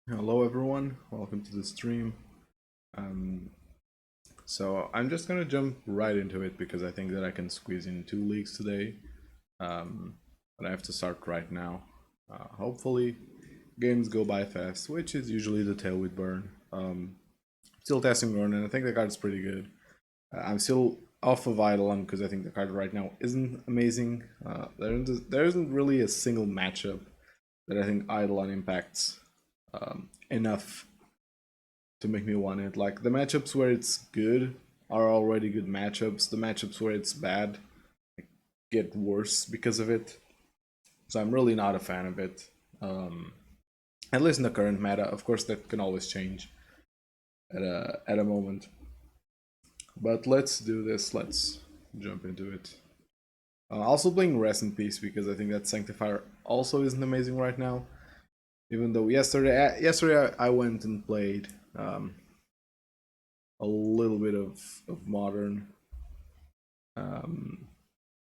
Hello everyone, welcome to the stream. Um, so I'm just gonna jump right into it because I think that I can squeeze in 2 leagues today. But I have to start right now. Hopefully games go by fast, which is usually the tail with burn. Still testing burn and I think the card's pretty good. I'm still off of Eidolon because I think the card right now isn't amazing. There isn't really a single matchup that I think Eidolon impacts enough to make me want it. Like the matchups where it's good are already good matchups. The matchups where it's bad get worse because of it. So I'm really not a fan of it. At least in the current meta. Of course, that can always change at a moment. But let's do this. Let's jump into it. Also playing Rest in Peace because I think that Sanctifier also isn't amazing right now. Even though yesterday I went and played a little bit of modern. Um,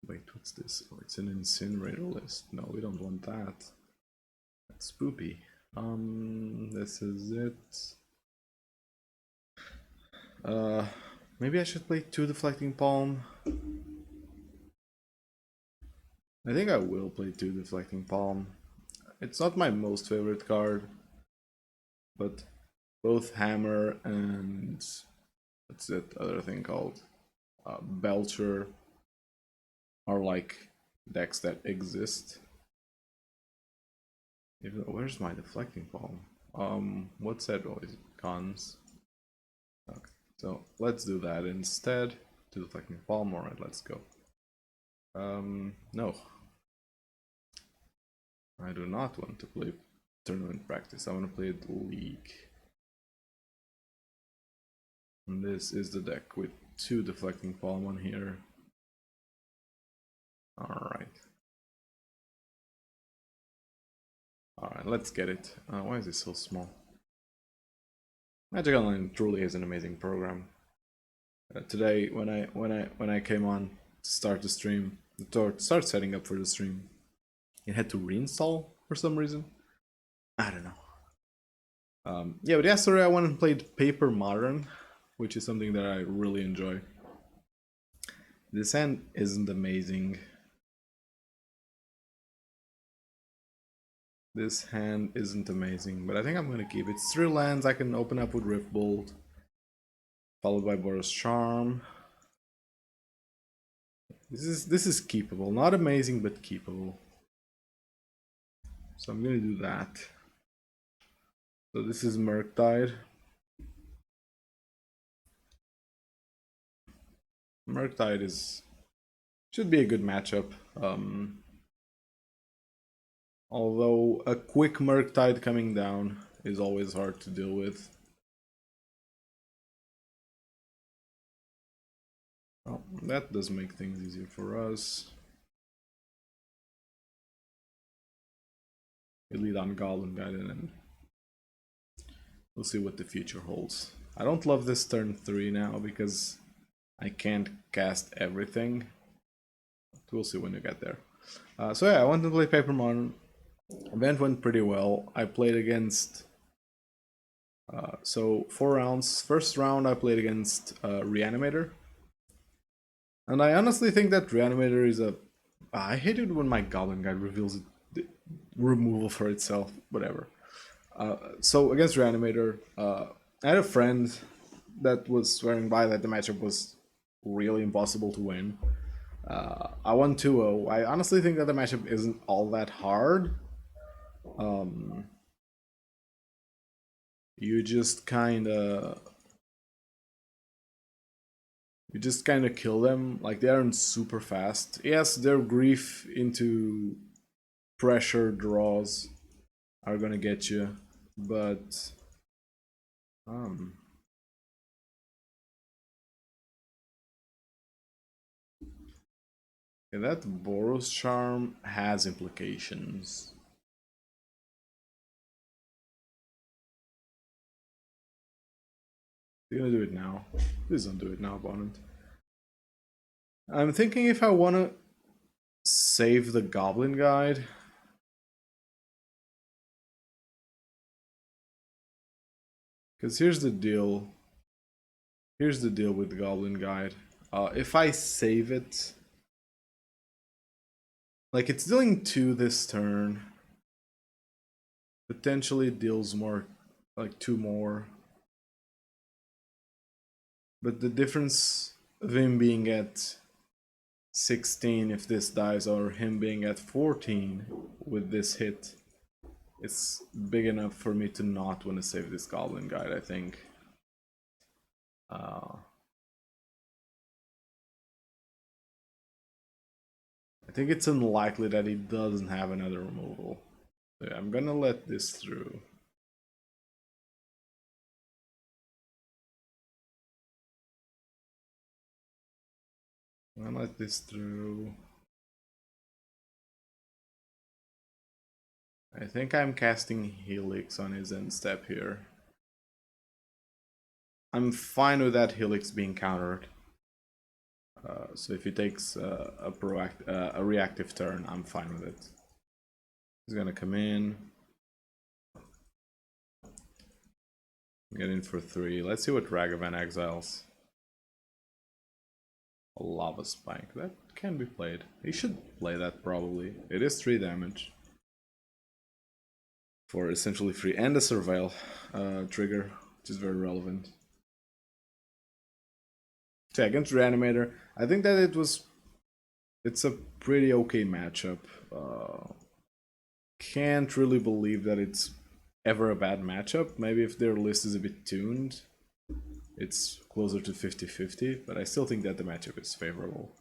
Wait, what's this? Oh, it's an incinerator list. No, we don't want that. That's spoopy. This is it. Uh, Maybe I should play 2 Deflecting Palm. I think I will play 2 Deflecting Palm. It's not my most favorite card, but both Hammer and what's that other thing called? Belcher are like decks that exist. Where's my Deflecting Palm? What's that? Oh, is it cons? Okay, so let's do that instead. To Deflecting Palm. Alright, let's go. No. I do not want to play tournament practice. I want to play the league. And this is the deck with 2 Deflecting Palm on here. Alright. Alright, let's get it. Why is it so small? Magic Online truly is an amazing program. Today, when I came on to start the stream, to start setting up for the stream, it had to reinstall for some reason. I don't know. Yeah, but yesterday I went and played Paper Modern, which is something that I really enjoy. This hand isn't amazing. This hand isn't amazing, but I think I'm gonna keep it. It's 3 lands. I can open up with Rift Bolt, followed by Boros Charm. This is keepable. Not amazing, but keepable. So I'm gonna do that. So this is Murktide. Murktide is should be a good matchup. Although a quick Murktide coming down is always hard to deal with. Oh, that does make things easier for us. We lead on Goblin Guide and then we'll see what the future holds. I don't love this turn 3 now because I can't cast everything. We'll see when you get there. So yeah, I went to play Paper Modern. Event went pretty well. I played against... so 4 rounds. First round I played against Reanimator. And I honestly think that Reanimator is a... I hate it when my Goblin Guide reveals removal for itself, whatever. So against Reanimator, I had a friend that was swearing by that the matchup was really impossible to win. I won 2-0. I honestly think that the matchup isn't all that hard. You just kind of kill them. Like, they aren't super fast. Yes, their grief into pressure draws are gonna get you, but yeah, that Boros Charm has implications. You're gonna do it now. Please don't do it now, opponent. I'm thinking if I wanna save the Goblin Guide. Because here's the deal. Here's the deal with Goblin Guide. If I save it, like it's dealing 2 this turn. Potentially deals more, like 2 more. But the difference of him being at 16 if this dies, or him being at 14 with this hit, it's big enough for me to not want to save this Goblin Guide, I think. I think it's unlikely that he doesn't have another removal. So yeah, I'm gonna let this through. I'm gonna let this through. I think I'm casting Helix on his end step here. I'm fine with that Helix being countered. So if he takes a reactive turn, I'm fine with it. He's gonna come in. Get in for 3. Let's see what Ragavan exiles. A Lava Spike. That can be played. He should play that probably. It is 3 damage. For essentially free. And a Surveil trigger, which is very relevant. So against Reanimator, I think that it's a pretty okay matchup. Can't really believe that it's ever a bad matchup. Maybe if their list is a bit tuned, it's closer to 50-50, but I still think that the matchup is favorable.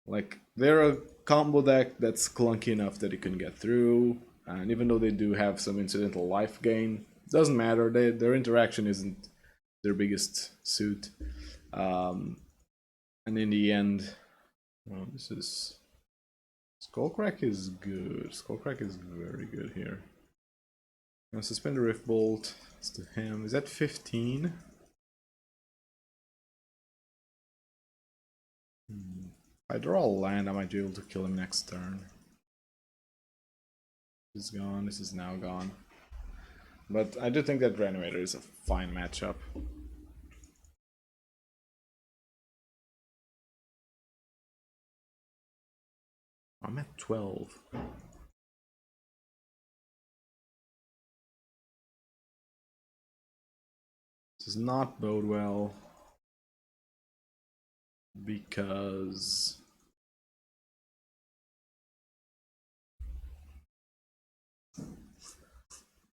Like, they're a combo deck that's clunky enough that it can get through, and even though they do have some incidental life gain, doesn't matter, their interaction isn't their biggest suit. And in the end, well, this is... Skullcrack is good. Skullcrack is very good here. I'm gonna suspend the Rift Bolt. It's to him. Is that 15? If I draw a land, I might be able to kill him next turn. This is gone. This is now gone. But I do think that Reanimator is a fine matchup. I'm at 12. This does not bode well. Because...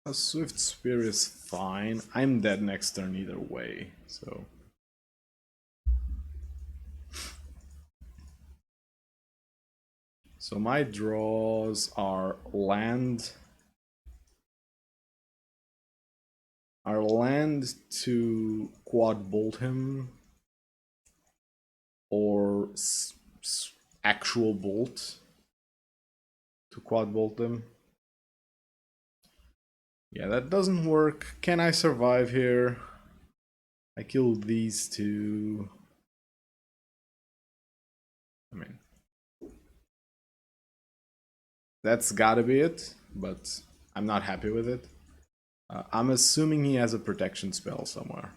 a Swift Spear is fine. I'm dead next turn either way, so... So my draws are land... to quad bolt him, or actual bolt to quad bolt them. Yeah, that doesn't work. Can I survive here? I killed these 2. I mean, that's gotta be it, but I'm not happy with it. I'm assuming he has a protection spell somewhere.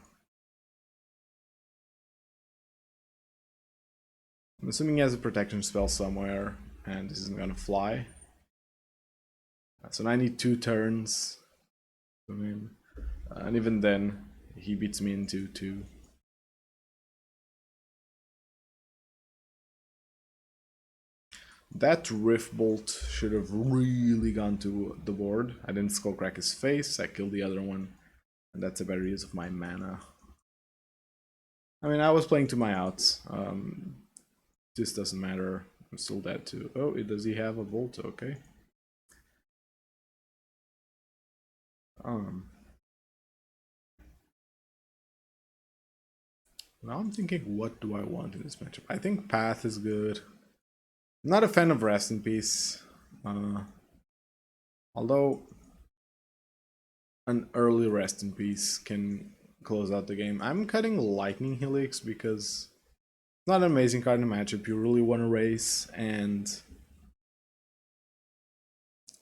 I'm assuming he has a protection spell somewhere, and this isn't gonna fly. So now I need 2 turns from him. And even then, he beats me into 2. That Rift Bolt should have really gone to the board. I didn't Skullcrack his face, I killed the other one. And that's a better use of my mana. I mean, I was playing to my outs. This doesn't matter. I'm still dead too. Oh, does he have a Bolt? Okay. Now I'm thinking, what do I want in this matchup? I think Path is good. I'm not a fan of Rest in Peace. Although an early Rest in Peace can close out the game. I'm cutting Lightning Helix because it's not an amazing card in the matchup. You really want to race, and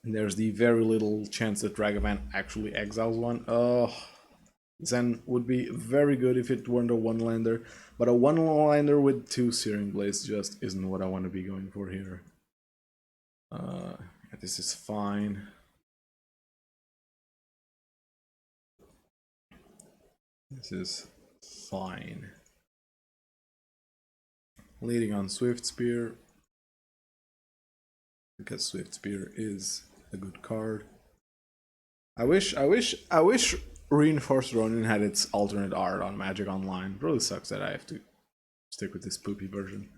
there's the very little chance that Ragavan actually exiles one. Oh, Zen would be very good if it weren't a one-lander, but a one-lander with 2 Searing Blades just isn't what I want to be going for here. This is fine. This is fine. Leading on Swift Spear, because Swift Spear is a good card. I wish Reinforced Ronin had its alternate art on Magic Online. It really sucks that I have to stick with this poopy version.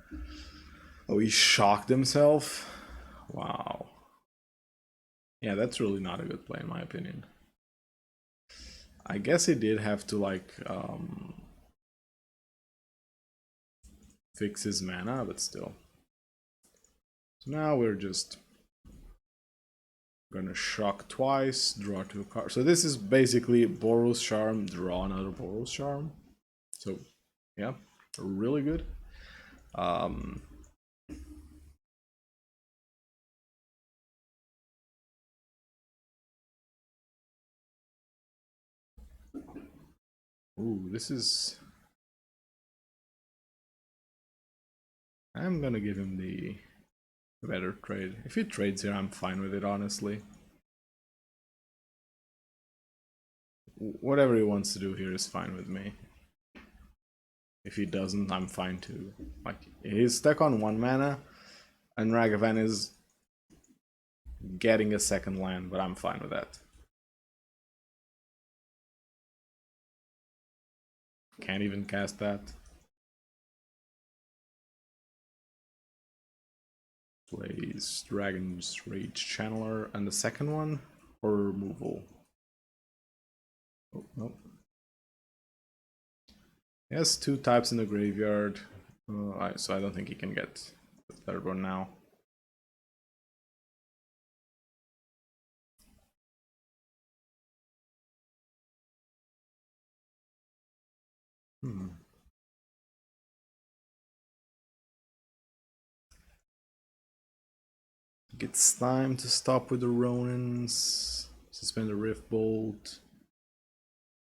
Oh, he shocked himself? Wow. Yeah, that's really not a good play in my opinion. I guess he did have to like fix his mana, but still. So now we're just gonna shock twice, draw 2 cards. So this is basically Boros Charm, draw another Boros Charm. So yeah, really good. Ooh, this is... I'm gonna give him the better trade. If he trades here, I'm fine with it, honestly. Whatever he wants to do here is fine with me. If he doesn't, I'm fine too. Like, he's stuck on 1 mana, and Ragavan is getting a 2nd land, but I'm fine with that. Can't even cast that. Plays Dragon's Rage Channeler, and the 2nd one, or removal. Oh, nope. He has 2 types in the graveyard, so I don't think he can get the 3rd one now. It's time to stop with the Ronins. Suspend the Rift Bolt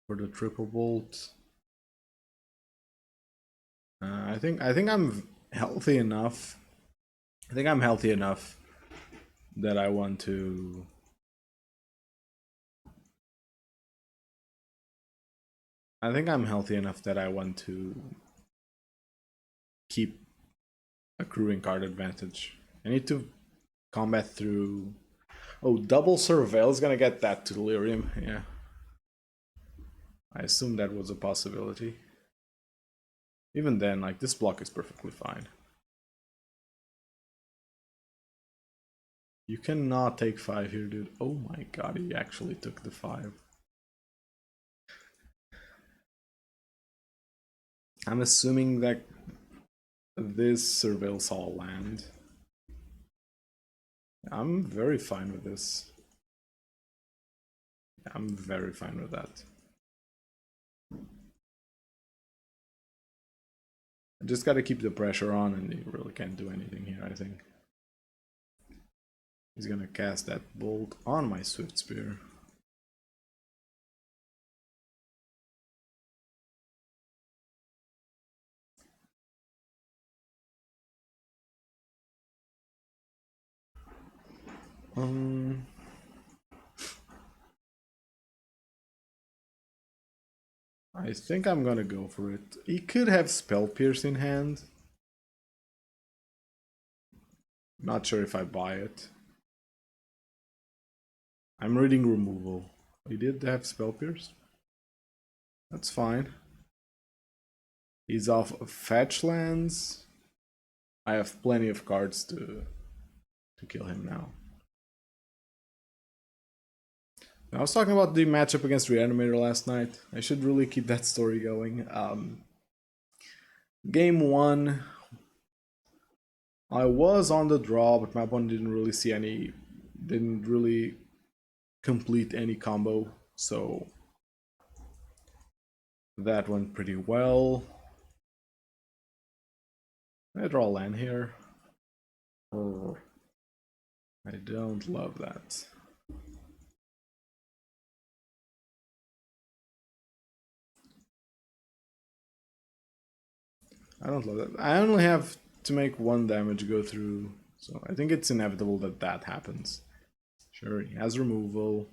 for the triple bolt. I think I'm healthy enough. I think I'm healthy enough that I want to. I think I'm healthy enough that I want to keep accruing card advantage. I need to combat through. Oh, double Surveil is gonna get that to Delirium. Yeah. I assume that was a possibility. Even then, like, this block is perfectly fine. You cannot take 5 here, dude. Oh my god, he actually took the 5. I'm assuming that this Surveil saw land. I'm very fine with this. I'm very fine with that. I just gotta keep the pressure on, and he really can't do anything here, I think. He's gonna cast that bolt on my Swift Spear. I think I'm gonna go for it. He could have Spell Pierce in hand. Not sure if I buy it. I'm reading removal. He did have Spell Pierce. That's fine. He's off fetch lands. I have plenty of cards to kill him now. I was talking about the matchup against Reanimator last night. I should really keep that story going. Game 1, I was on the draw, but my opponent didn't really complete any combo, so that went pretty well. I draw land here. I don't love that. I don't love that. I only have to make 1 damage go through, so I think it's inevitable that that happens. Sure, he has removal.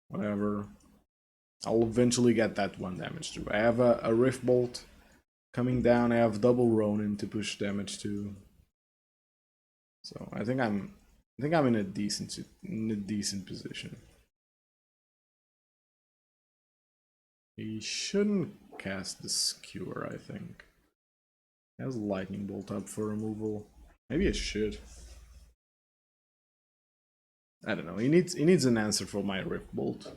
Whatever. I'll eventually get that 1 damage through. I have a Rift Bolt coming down. I have double Ronin to push damage to. So I think I'm in a decent position. He shouldn't cast the Skewer, I think. He has Lightning Bolt up for removal. Maybe it should. I don't know. He needs an answer for my Rift Bolt.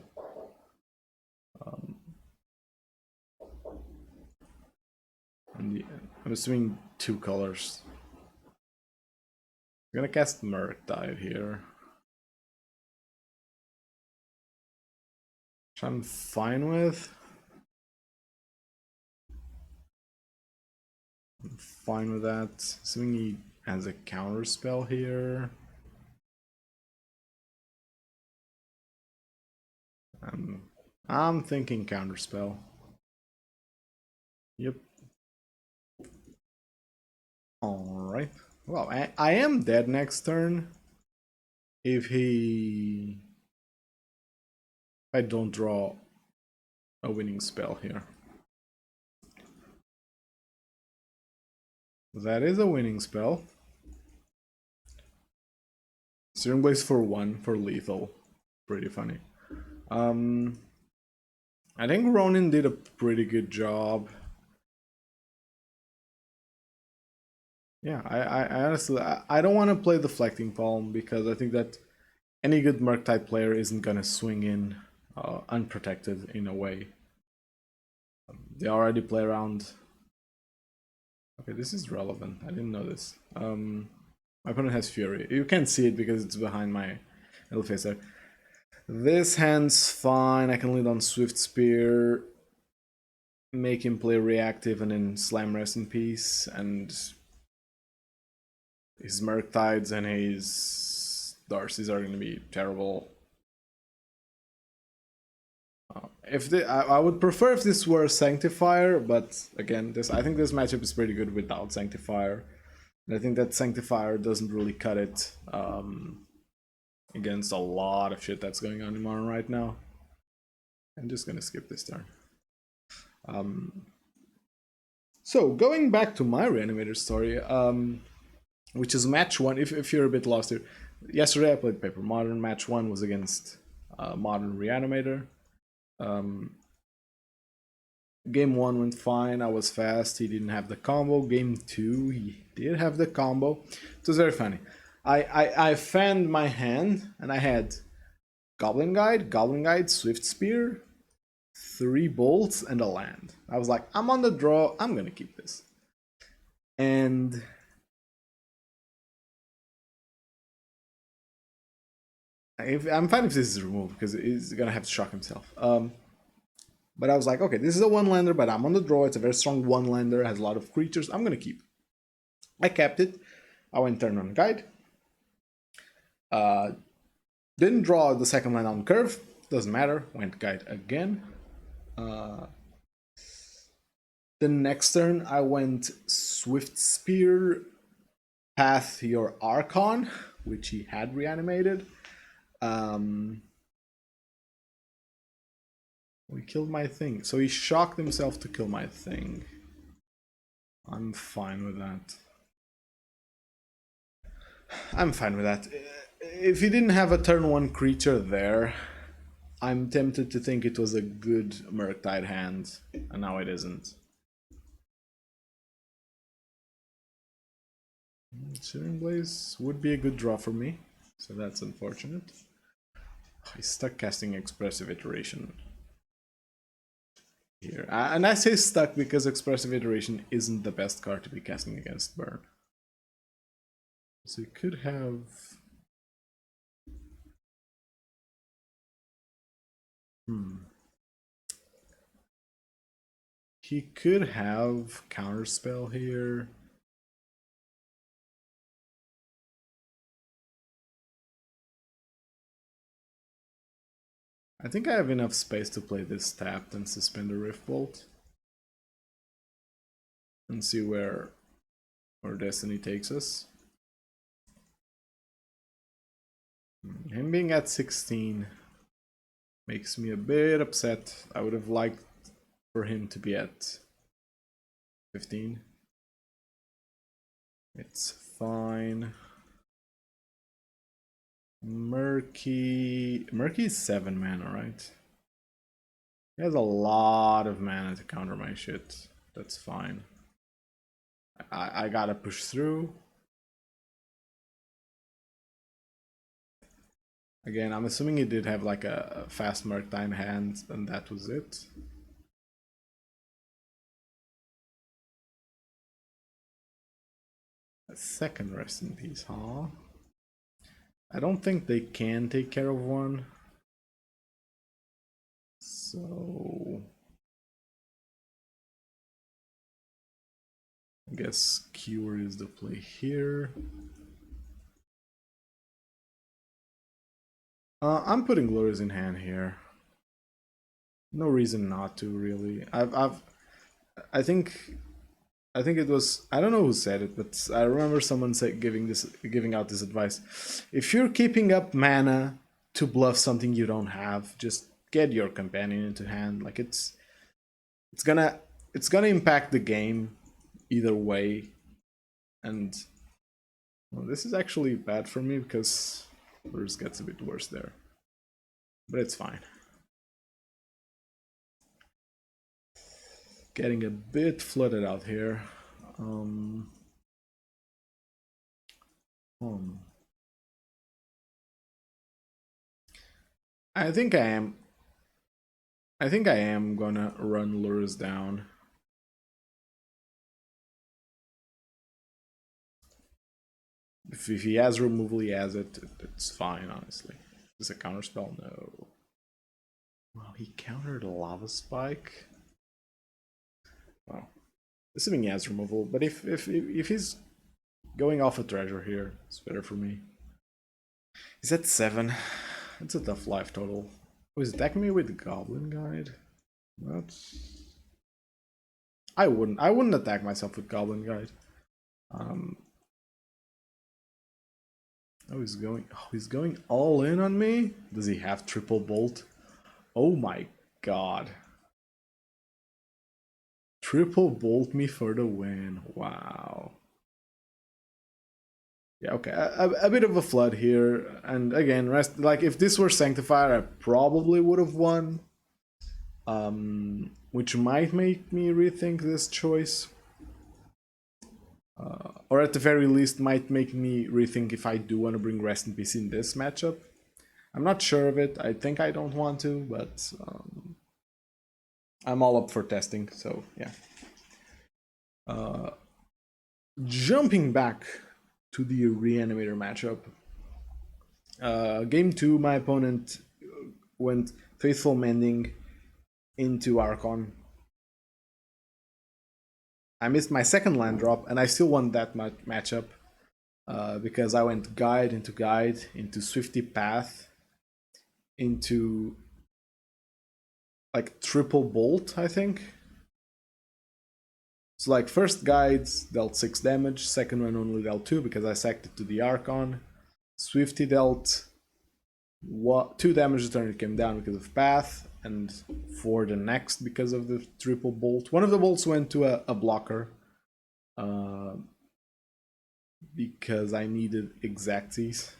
I'm assuming 2 colors. I'm gonna cast Murktide here. Which I'm fine with. I'm fine with that. Assuming he has a counter spell here. I'm thinking counter spell. Yep. Alright. Well, I am dead next turn. If I don't draw a winning spell here. That is a winning spell. Searing Blaze for 1 for lethal. Pretty funny. I think Ronin did a pretty good job. Yeah, I honestly, I don't want to play Deflecting Palm because I think that any good Murktide player isn't gonna swing in unprotected in a way. They already play around. Okay, this is relevant. I didn't know this. My opponent has Fury. You can't see it because it's behind my little face there. This hand's fine. I can lead on Swift Spear, make him play reactive, and then slam Rest in Peace, and his Murktides and his Darcy's are going to be terrible. I would prefer if this were Sanctifier, but again, I think this matchup is pretty good without Sanctifier. And I think that Sanctifier doesn't really cut it against a lot of shit that's going on in Modern right now. I'm just gonna skip this turn. So going back to my Reanimator story, which is match 1. If you're a bit lost here, yesterday I played Paper Modern. Match 1 was against Modern Reanimator. Game 1 went fine. I was fast. He didn't have the combo. Game 2, he did have the combo. It was very funny. I fanned my hand and I had Goblin Guide, Swift Spear, 3 bolts, and a land. I was like, I'm on the draw. I'm gonna keep this. And I'm fine if this is removed because he's gonna have to shock himself. But I was like, okay, this is a 1-lander, but I'm on the draw. It's a very strong 1-lander, has a lot of creatures. I'm gonna keep. I kept it. I went turn on guide. Didn't draw the second land on curve. Doesn't matter. Went guide again. The next turn, I went Swift Spear, Path Your Archon, which he had reanimated. We killed my thing. So he shocked himself to kill my thing. I'm fine with that. I'm fine with that. If he didn't have a turn 1 creature there, I'm tempted to think it was a good Murktide hand, and now it isn't. Searing Blaze would be a good draw for me, so that's unfortunate. He's stuck casting Expressive Iteration here. And I say stuck because Expressive Iteration isn't the best card to be casting against Burn. So he could have... He could have Counterspell here. I think I have enough space to play this tapped and suspend the Rift Bolt. And see where Destiny takes us. Him being at 16 makes me a bit upset. I would have liked for him to be at 15. It's fine. Murky is 7 mana, right? He has a lot of mana to counter my shit. That's fine. I gotta push through. Again, I'm assuming he did have like a fast Merc time hand, and that was it. A second rest in peace, huh? I don't think they can take care of one. So I guess Cure is the play here. I'm putting lures in hand here. No reason not to, really. I think it was, I don't know who said it, but I remember someone giving out this advice. If you're keeping up mana to bluff something you don't have, just get your companion into hand. Like it's gonna impact the game either way. And well, this is actually bad for me because Lures gets a bit worse there. But it's fine. Getting a bit flooded out here. I think I am gonna run Lures down. If he has removal, he has it. It's fine, honestly. Is this a counterspell? No. Well, he countered Lava Spike. Well, assuming he has removal, but if he's going off a treasure here, it's better for me. He's at 7. It's a tough life total. Oh, he's attacking me with the Goblin Guide. What? I wouldn't attack myself with Goblin Guide. Oh, he's going all in on me? Does he have triple bolt? Oh my god. Triple bolt me for the win. Wow. Yeah, okay. A bit of a flood here. And again, like if this were Sanctifier, I probably would have won. Which might make me rethink this choice. Or at the very least might make me rethink if I do want to bring Rest in Peace in this matchup. I'm not sure of it. I think I don't want to, but I'm all up for testing, so yeah. Jumping back to the Reanimator matchup. Game 2, my opponent went Faithful Mending into Archon. I missed my second land drop, and I still won that matchup because I went Guide, into Swifty Path, into like triple bolt, I think. So like first Guides dealt 6 damage, second one only dealt 2 because I sacked it to the Archon. Swifty dealt 2 damage the turn it came down because of Path, and 4 the next because of the triple bolt. One of the bolts went to a blocker because I needed exacties.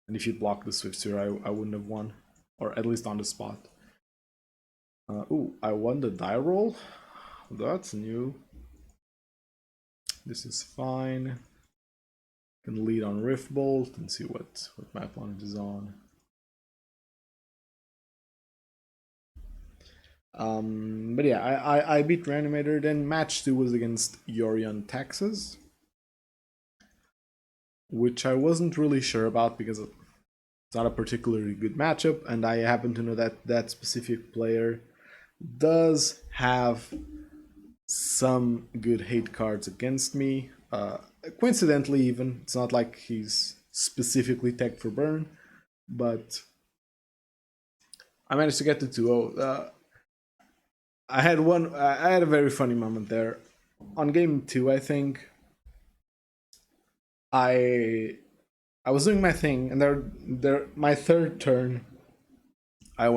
And if you block the Swiftspear, I wouldn't have won, or at least on the spot. Ooh, I won the die roll. That's new. This is fine. Can lead on Rift Bolt and see what my opponent is on. But yeah, I beat Reanimator. Then match 2 was against Yorion Texas, which I wasn't really sure about because it's not a particularly good matchup, and I happen to know that that specific player does have some good hate cards against me. Coincidentally, even it's not like he's specifically tagged for burn, but I managed to get to 2-0. I had a very funny moment there. On game 2, I think I was doing my thing, and my third turn, I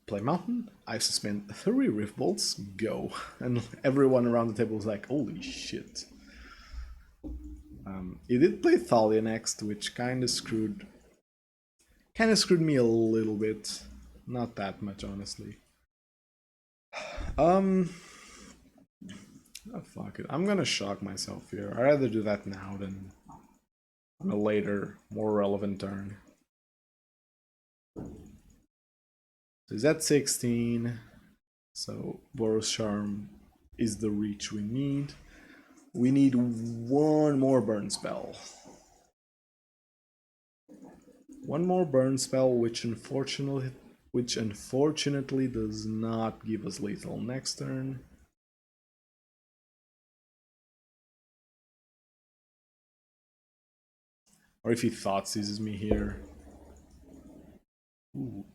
play mountain, I suspend 3 rift bolts, go, and everyone around the table was like, "Holy shit!" He did play Thalia next, which kind of screwed me a little bit, not that much, honestly. Oh, fuck it. I'm gonna shock myself here. I'd rather do that now than on a later, more relevant turn. So he's at 16. So Boros Charm is the reach we need. We need one more burn spell. One more burn spell, which unfortunately does not give us lethal next turn. Or if he thought seizes me here. Ooh,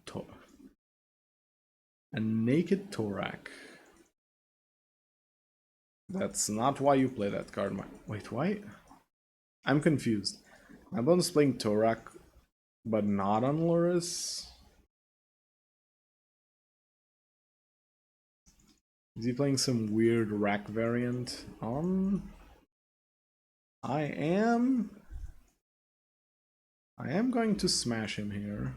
a naked Torak. That's not why you play that card. Wait, why? I'm confused. My opponent's playing Torak, but not on Loris. Is he playing some weird rack variant? I am going to smash him here.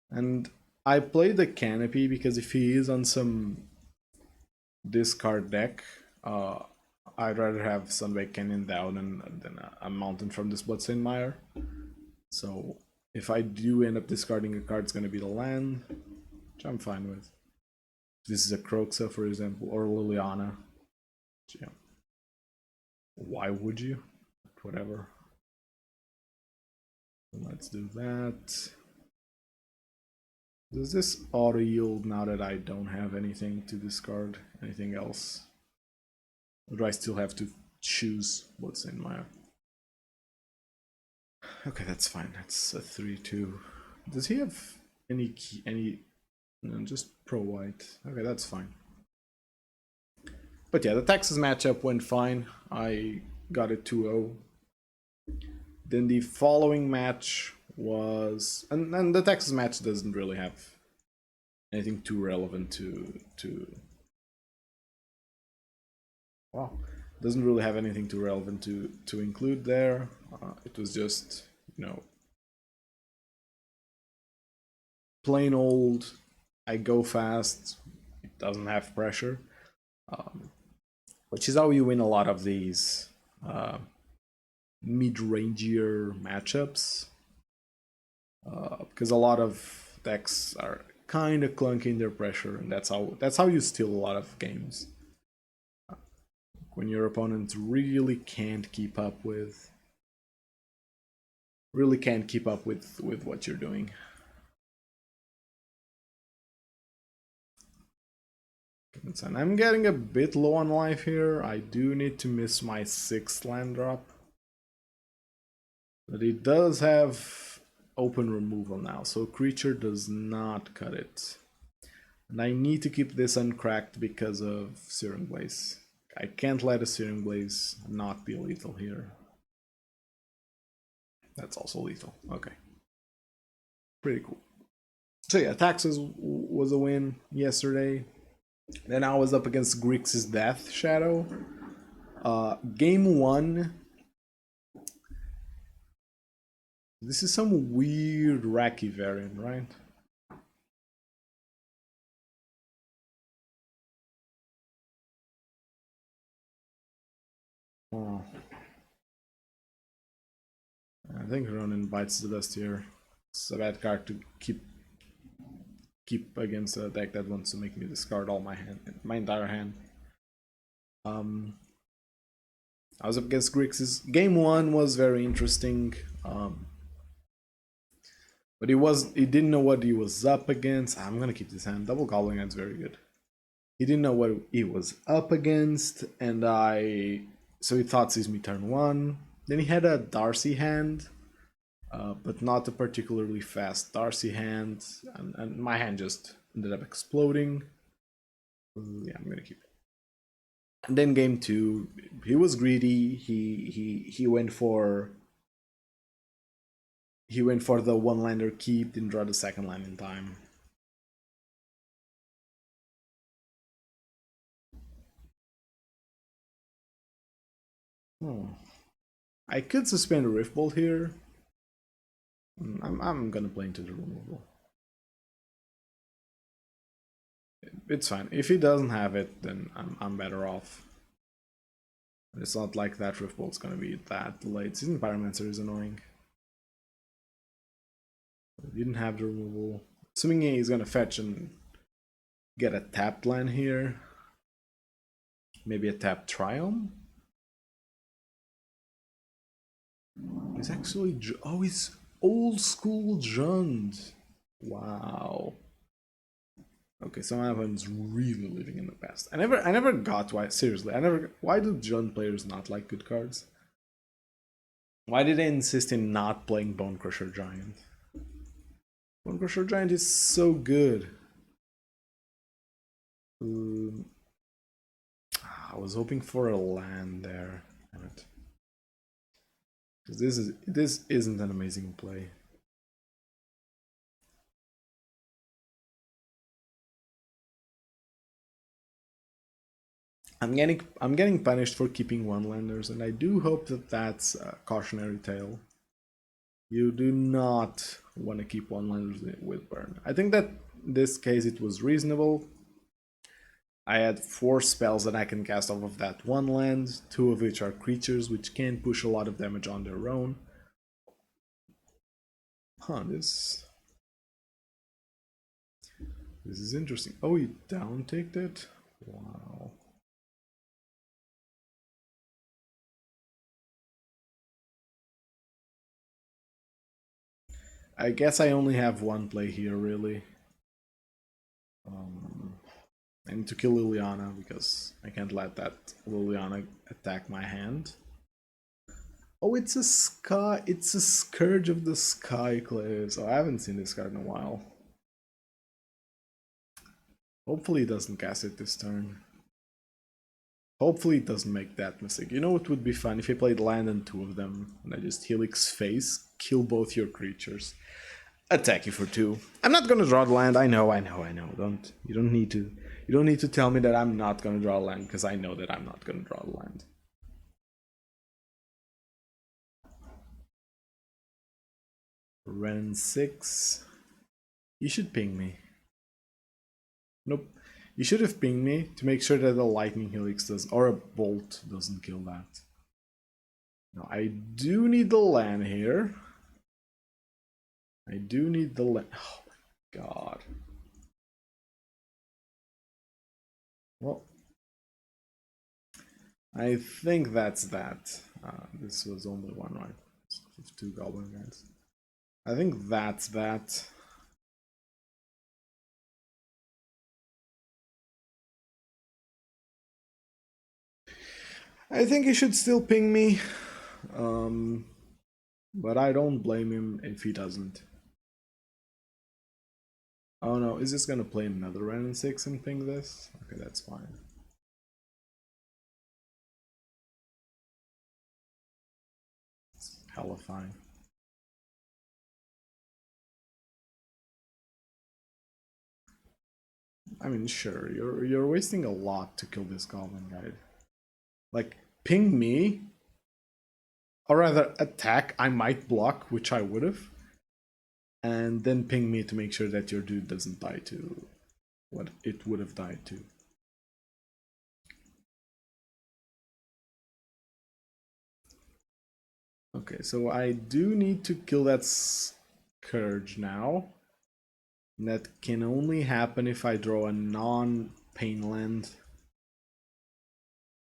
And I played the Canopy because if he is on some discard deck, I'd rather have Sunbaked Canyon down than a mountain from this Bloodstained Mire. So if I do end up discarding a card, it's going to be the land, which I'm fine with. This is a Kroxa, for example, or Liliana. Yeah. Why would you? Whatever. Let's do that. Does this auto yield now that I don't have anything to discard? Anything else? Or do I still have to choose what's in my... Okay, that's fine. That's a 3-2. Does he have any key, no, just pro white. Okay, that's fine. But yeah, the Texas matchup went fine. I got it 2-0. Then the following match was... And the Texas match doesn't really have anything too relevant to... Wow. Doesn't really have anything too relevant to include there. It was just, you know, plain old, I go fast, it doesn't have pressure. Which is how you win a lot of these mid-rangier matchups. Because a lot of decks are kind of clunky in their pressure, and that's how you steal a lot of games. When your opponent really can't keep up with what you're doing. And I'm getting a bit low on life here. I do need to miss my 6th land drop. But it does have open removal now, so creature does not cut it. And I need to keep this uncracked because of Searing Blaze. I can't let a Searing Blaze not be lethal here. That's also lethal. Okay. Pretty cool. So yeah, Taxes was a win yesterday. Then I was up against Grix's Death Shadow. Game 1. This is some weird Racky variant, right? Oh. I think Ronin bites the dust here. It's a bad card to keep against a deck that wants to make me discard all my entire hand. I was up against Grix's. Game 1 was very interesting. But he didn't know what he was up against. I'm gonna keep this hand. Double Goblin Hand's very good. He didn't know what he was up against, and so he thought sees me turn 1. Then he had a Darcy hand, but not a particularly fast Darcy hand, and my hand just ended up exploding. Yeah, I'm gonna keep it. And then game two, he was greedy. He went for the one lander keep, didn't draw the second land in time. Oh. I could suspend a Rift Bolt here. I'm gonna play into the removal. It's fine. If he doesn't have it, then I'm better off. It's not like that Rift Bolt's gonna be that late. Season Pyromancer is annoying. Didn't have the removal. Assuming he's gonna fetch and get a tapped land here. Maybe a tapped Triumph. He's actually... Oh, he's old school Jund. Wow. Okay, so everyone's really living in the past. I never got why. Seriously, Why do Jund players not like good cards? Why did they insist in not playing Bone Crusher Giant? Bone Crusher Giant is so good. I was hoping for a land there. Damn it. Because this isn't an amazing play. I'm getting punished for keeping one-landers, and I do hope that that's a cautionary tale. You do not want to keep one-landers with burn. I think that in this case it was reasonable. I had 4 spells that I can cast off of that one land, 2 of which are creatures which can push a lot of damage on their own. Huh, this is interesting. Oh, you down-ticked it? Wow. I guess I only have one play here, really. I need to kill Liliana because I can't let that Liliana attack my hand. Oh, it's a sky. It's a Scourge of the Skyclaves. Oh, I haven't seen this card in a while. Hopefully, it doesn't cast it this turn. Hopefully, it doesn't make that mistake. You know what would be fun if he played land and 2 of them, and I just Helix face, kill both your creatures, attack you for 2. I'm not gonna draw the land. I know. You don't need to tell me that I'm not gonna draw a land, because I know that I'm not gonna draw the land. Ren 6. You should ping me. Nope. You should have pinged me to make sure that a lightning helix does, or a bolt doesn't kill that. Now I do need the land here. I do need the land. Oh my god. Well, I think that's that. This was only one, right? 2 goblin guys. I think that's that. I think he should still ping me. But I don't blame him if he doesn't. Oh no, is this gonna play another random 6 and ping this? Okay, that's fine. It's hella fine. I mean, sure, you're wasting a lot to kill this goblin guy. Like, ping me, or rather attack, I might block, which I would've, and then ping me to make sure that your dude doesn't die to what it would have died to. Okay, so I do need to kill that Scourge now. And that can only happen if I draw a non-pain land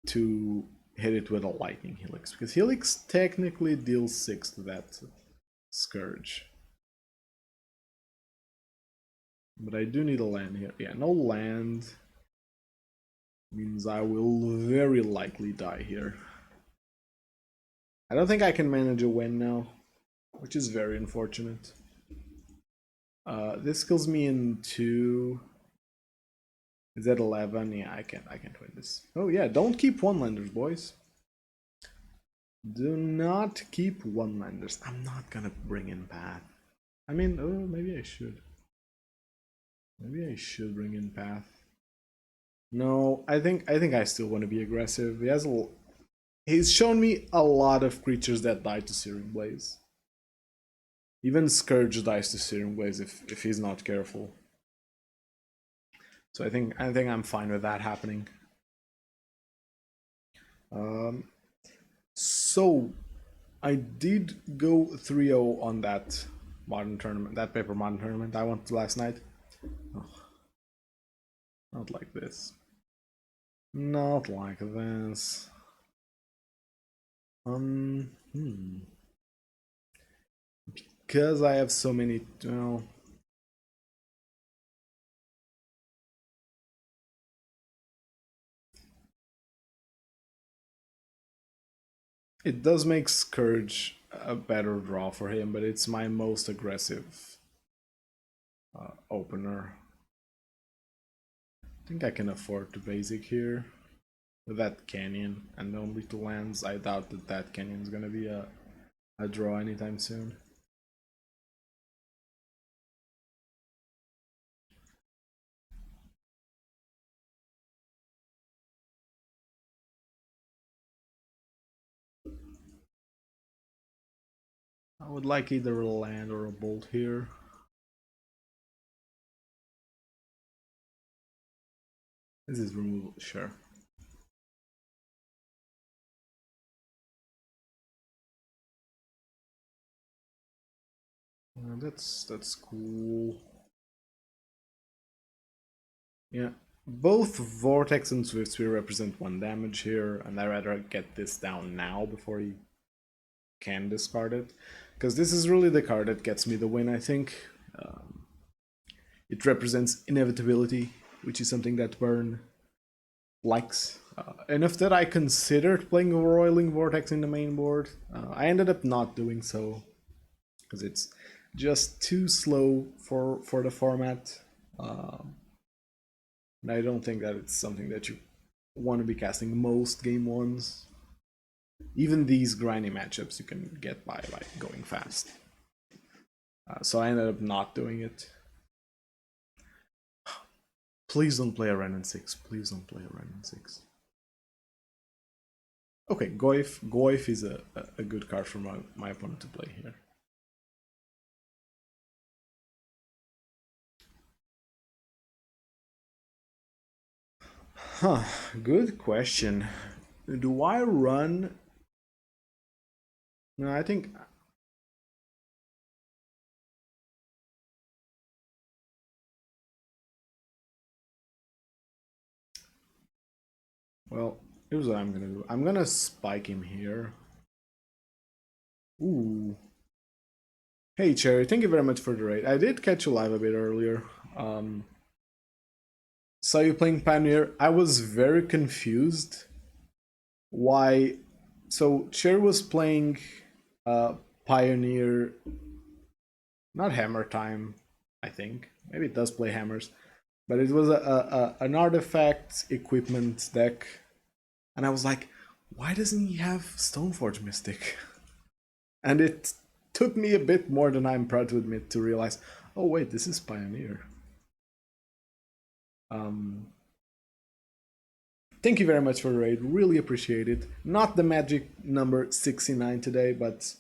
to hit it with a lightning helix, because helix technically deals 6 to that Scourge. But I do need a land here. Yeah, no land means I will very likely die here. I don't think I can manage a win now. which is very unfortunate. This kills me in 2. Is that 11? Yeah, I can't win this. Oh yeah, don't keep one-landers, boys. Do not keep one-landers. I'm not gonna bring in Path. I mean, oh, maybe I should. Maybe I should bring in Path. No, I think I still want to be aggressive. He's shown me a lot of creatures that die to Searing Blaze. Even Scourge dies to Searing Blaze if he's not careful. So I think I'm fine with that happening. So I did go 3-0 on that modern tournament, that paper modern tournament I went to last night. Oh, not like this. Not like this. Because I have so many, well, it does make Scourge a better draw for him, but it's my most aggressive opener. I think I can afford to basic here. With that canyon and only 2 lands, I doubt that canyon's gonna be a draw anytime soon. I would like either a land or a bolt here. This is removal, sure. That's cool. Yeah, both Vortex and Swift Spear represent 1 damage here, and I'd rather get this down now before he can discard it, because this is really the card that gets me the win, I think. It represents inevitability, which is something that Burn likes. Enough that I considered playing a Roiling Vortex in the main board. I ended up not doing so, because it's just too slow for the format. And I don't think that it's something that you want to be casting most game ones. Even these grindy matchups you can get by going fast. So I ended up not doing it. Please don't play a Renin 6. Please don't play a Renin 6. Okay, Goif is a good card for my opponent to play here. Huh, good question. Do I run? No, I think... Well, here's what I'm gonna do. I'm gonna spike him here. Ooh. Hey, Cherry, thank you very much for the raid. I did catch you live a bit earlier. Saw you playing Pioneer. I was very confused. Why? So, Cherry was playing Pioneer, not Hammer Time, I think. Maybe it does play hammers. But it was an artifact equipment deck. And I was like, why doesn't he have Stoneforge Mystic? And it took me a bit more than I'm proud to admit to realize, oh wait, this is Pioneer. Thank you very much for the raid, really appreciate it. Not the magic number 69 today, but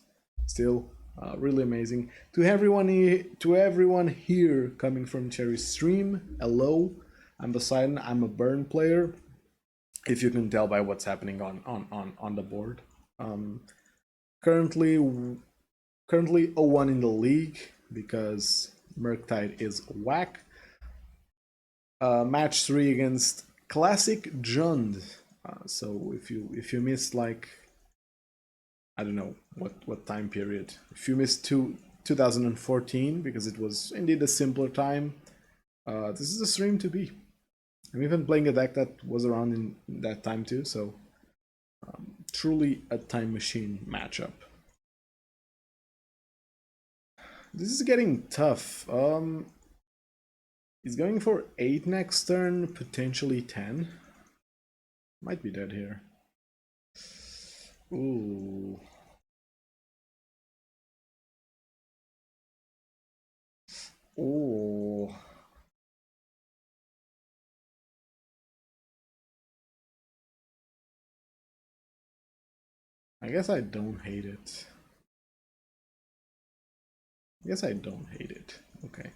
still really amazing. To everyone here coming from Cherry's stream, hello. I'm Poseidon, I'm a Burn player, if you can tell by what's happening on the board. Currently 0-1 in the league because Murktide is whack. Match 3 against Classic Jund. So if you missed, like, I don't know what time period, if you missed 2014 because it was indeed a simpler time, this is a stream to be. I'm even playing a deck that was around in that time too, so truly a time machine matchup. This is getting tough. He's going for 8 next turn, potentially 10. Might be dead here. Ooh. Ooh. I guess I don't hate it. Okay.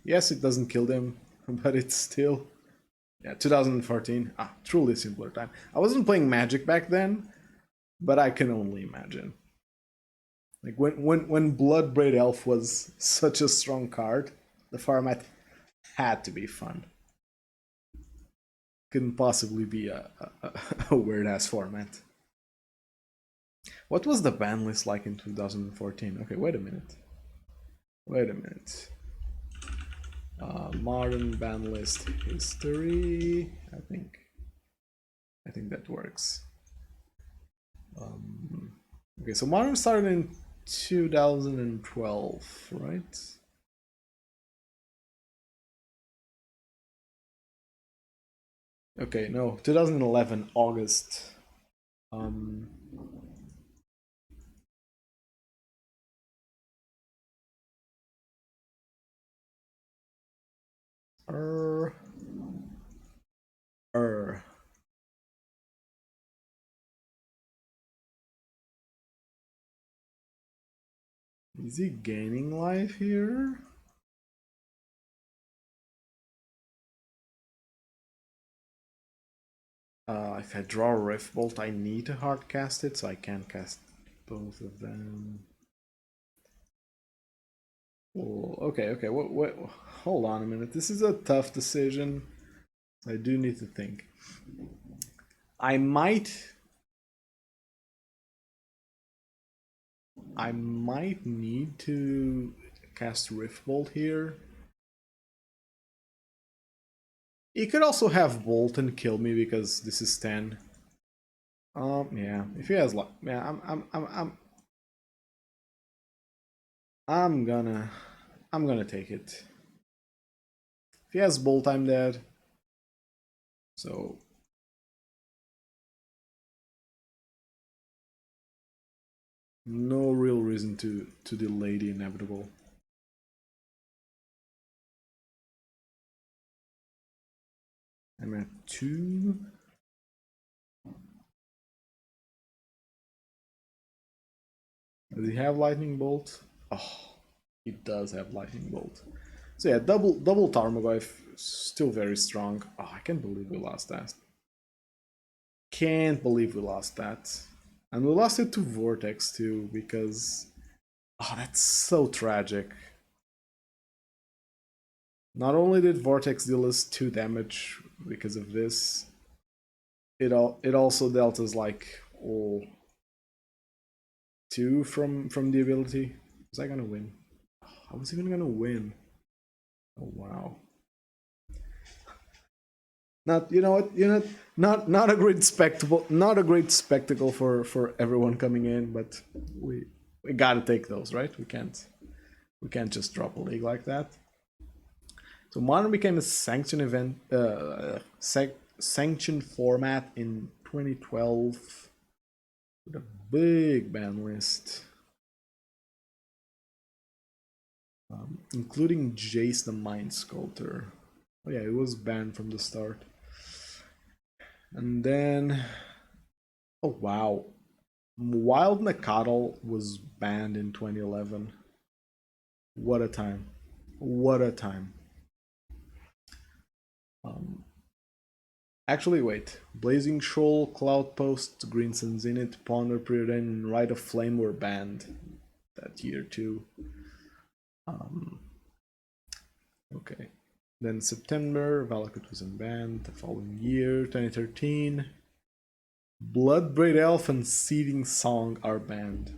Yes, it doesn't kill them, but it's still... Yeah, 2014. Truly simpler time. I wasn't playing Magic back then, but I can only imagine. Like when Bloodbraid Elf was such a strong card, the format had to be fun. Couldn't possibly be a weird ass format. What was the ban list like in 2014? Okay, wait a minute. Modern ban list history. I think that works. Okay, so modern started in 2012, right? Okay, no, 2011 August. Is he gaining life here? If I draw a Rift Bolt, I need to hard cast it, so I can't cast both of them. Oh, okay. What? Hold on a minute. This is a tough decision. I do need to think. I might need to cast Rift Bolt here. He could also have Bolt and kill me because this is 10. Yeah. If he has luck, yeah, I'm gonna take it. If he has Bolt, I'm dead. So no real reason to delay the inevitable. I'm at 2. Does he have Lightning Bolt? Oh, he does have Lightning Bolt. So yeah, double Tarmogoyf, still very strong. Oh, I can't believe we lost that. Can't believe we lost that. And we lost it to Vortex too, because... Oh, that's so tragic. Not only did Vortex deal us 2 damage because of this, it also dealt us like 2 from the ability. Was I gonna win? I was even gonna win. Oh wow. Not not a great spectacle for everyone coming in, but we gotta take those, right? We can't just drop a league like that. So Modern became a sanctioned event, sanctioned format in 2012 with a big ban list, including Jace the Mind Sculptor. Oh yeah, it was banned from the start. And then, oh wow, Wild Nakatl was banned in 2011. What a time! What a time! Actually, wait. Blazing Shoal, Cloud Post, Green Sun Zenith, Ponder Preordain, and Rite of Flame were banned that year too. Okay. Then September, Valakut was unbanned. The following year, 2013, Bloodbraid Elf and Seething Song are banned.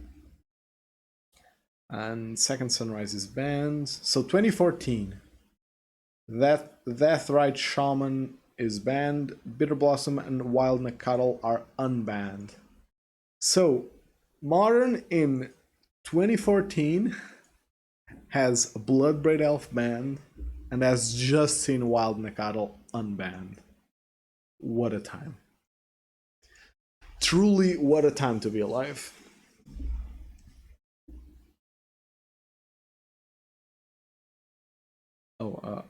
And Second Sunrise is banned. So 2014, Deathrite Shaman is banned. Bitter Blossom and Wild Nakatl are unbanned. So Modern in 2014 has a Bloodbraid Elf banned and has just seen Wild Nacatl unbanned. What a time. Truly, what a time to be alive. Oh,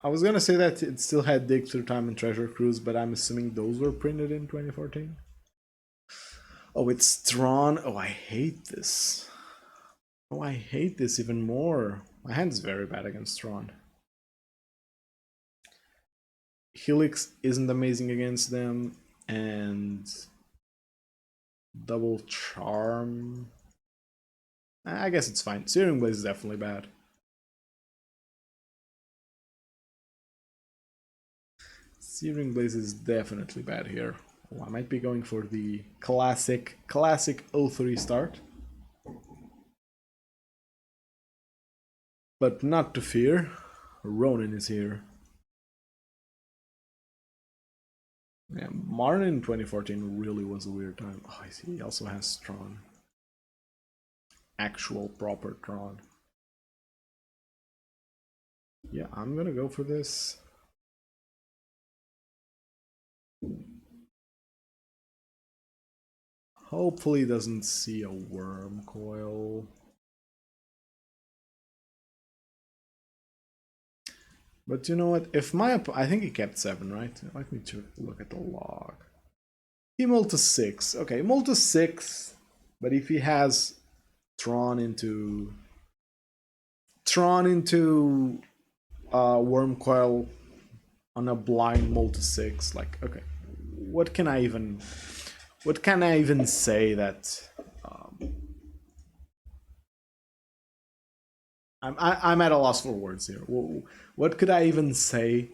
I was gonna say that it still had Dig Through Time and Treasure Cruise, but I'm assuming those were printed in 2014. Oh, it's drawn. Oh, I hate this. Oh, I hate this even more. My hand is very bad against Tron. Helix isn't amazing against them, and Double Charm. I guess it's fine. Searing Blaze is definitely bad. Searing Blaze is definitely bad here. Oh, I might be going for the classic 03 start. But not to fear, Ronin is here. Yeah, Martin in 2014 really was a weird time. Oh, I see. He also has Tron. Actual proper Tron. Yeah, I'm gonna go for this. Hopefully he doesn't see a worm coil. But you know what? If my I think he kept 7, right? Let me look at the log. He mulled to 6. Okay, mulled to 6. But if he has Tron into worm coil on a blind mull to 6, like, okay, what can I even say that I'm at a loss for words here. What could I even say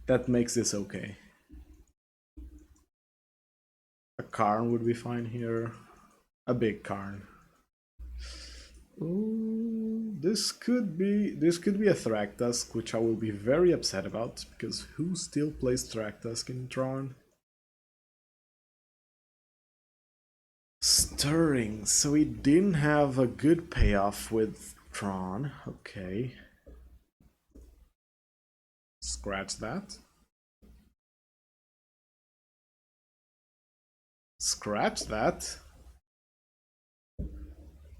that makes this okay? A Karn would be fine here. A big Karn. Ooh, this could be a Thragtusk, which I will be very upset about, because who still plays Thragtusk in Tron? Stirring, so he didn't have a good payoff with Tron. Okay. Scratch that. Scratch that.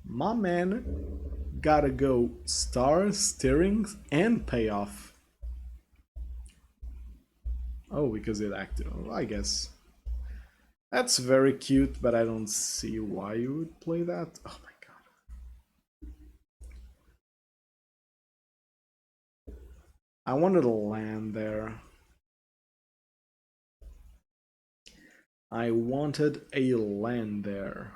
My man gotta go stars, stirrings, and payoff. Oh, because it acted. Oh, I guess. That's very cute, but I don't see why you would play that. Oh my god. I wanted to land there. I wanted a land there.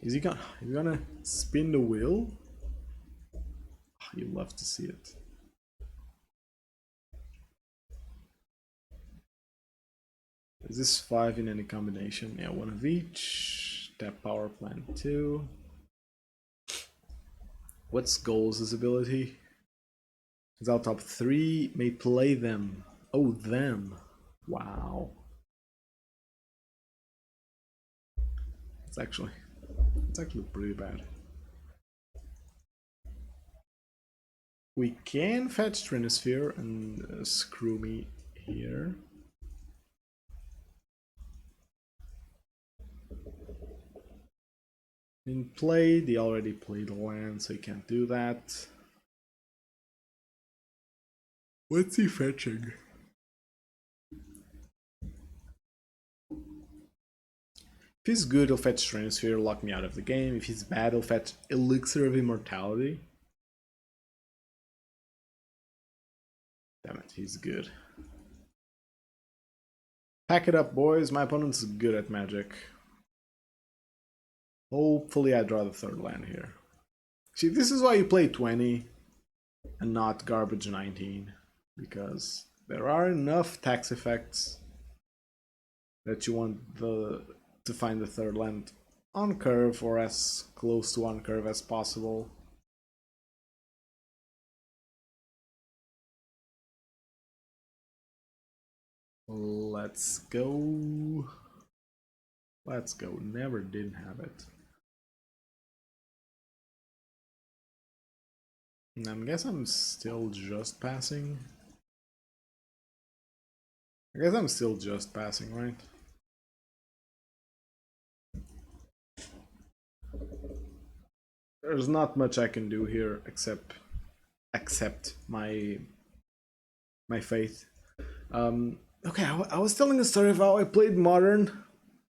Is he gonna spin the wheel? Oh, you love to see it. Is this 5 in any combination? Yeah, 1 of each. Tap power plant 2. What's Goals' ability? Is our top 3 may play them. Oh, them. Wow. It's actually pretty bad. We can fetch Trinosphere and screw me here. In play, they already played land, so he can't do that. What's he fetching? If he's good, he'll fetch Trinosphere, lock me out of the game. If he's bad, he'll fetch Elixir of Immortality. Damn it, he's good. Pack it up, boys. My opponent's good at Magic. Hopefully I draw the 3rd land here. See, this is why you play 20 and not garbage 19. Because there are enough tax effects that you want to find the 3rd land on curve or as close to on curve as possible. Let's go. Let's go. Never didn't have it. I guess I'm still just passing. I guess I'm still just passing, right? There's not much I can do here except accept my faith. Okay, I was telling a story of how I played Modern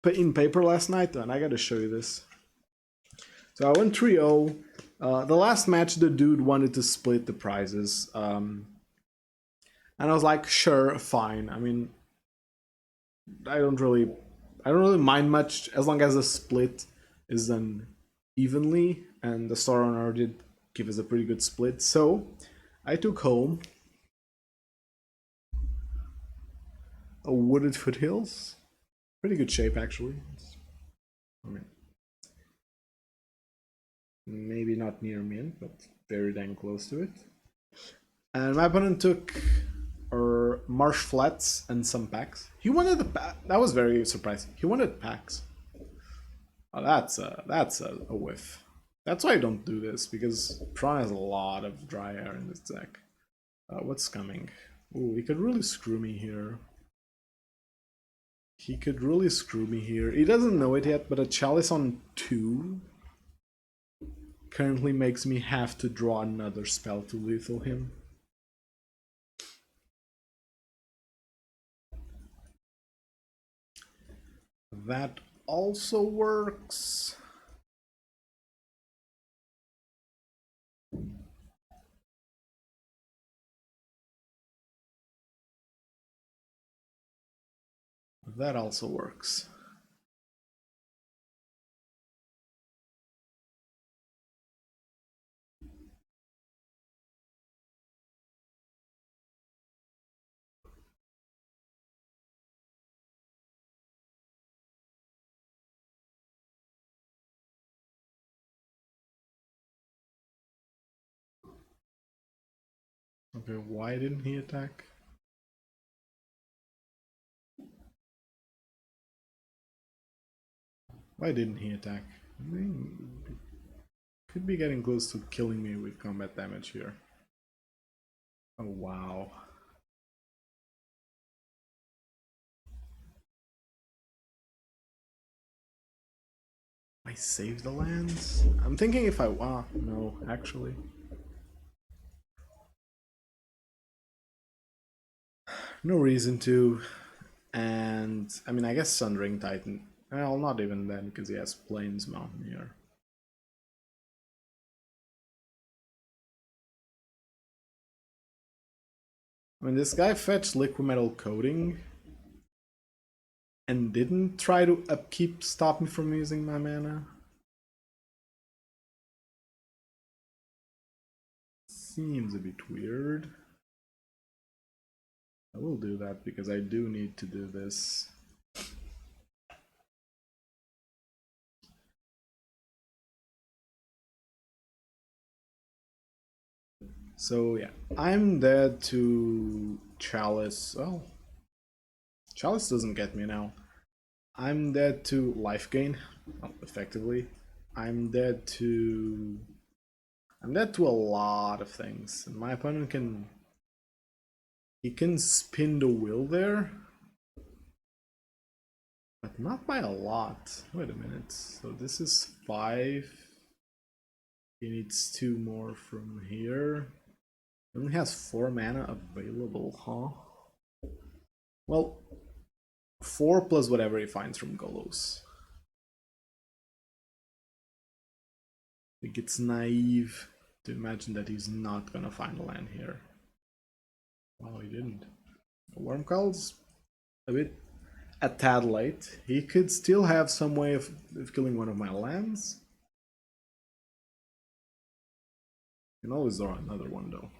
in paper last night, and I gotta show you this. So I went 3-0. The last match, the dude wanted to split the prizes. And I was like, sure, fine. I mean, I don't really mind much as long as the split is done evenly, and the store owner did give us a pretty good split. So I took home a Wooded Foothills. Pretty good shape, actually. I mean, maybe not near mint, but very dang close to it. And my opponent took Marsh Flats and some packs. He wanted the pack. That was very surprising. He wanted packs. Oh, that's a whiff. That's why I don't do this, because Tron has a lot of dry air in this deck. What's coming? Ooh, he could really screw me here. He could really screw me here. He doesn't know it yet, but a Chalice on 2 currently makes me have to draw another spell to lethal him. That also works. That also works. Okay, why didn't he attack? Why didn't he attack? I mean, could be getting close to killing me with combat damage here. Oh wow. I save the lands? I'm thinking if I no, actually. No reason to. And I mean, I guess Sundering Titan. Well, not even then, because he has Plains Mountain here. I mean, this guy fetched Liquid Metal Coating and didn't try to upkeep stop me from using my mana. Seems a bit weird. I will do that because I do need to do this. So yeah, I'm dead to Chalice. Oh, Chalice doesn't get me now. I'm dead to life gain, well, effectively. I'm dead to a lot of things. And my opponent can spin the wheel there, but not by a lot. Wait a minute. So this is 5. He needs 2 more from here. He only has 4 mana available, huh? Well, 4 plus whatever he finds from Golos. I think it's naive to imagine that he's not gonna find a land here. Well, he didn't. Wormcall's a tad late. He could still have some way of killing one of my lands. You can always draw another one though.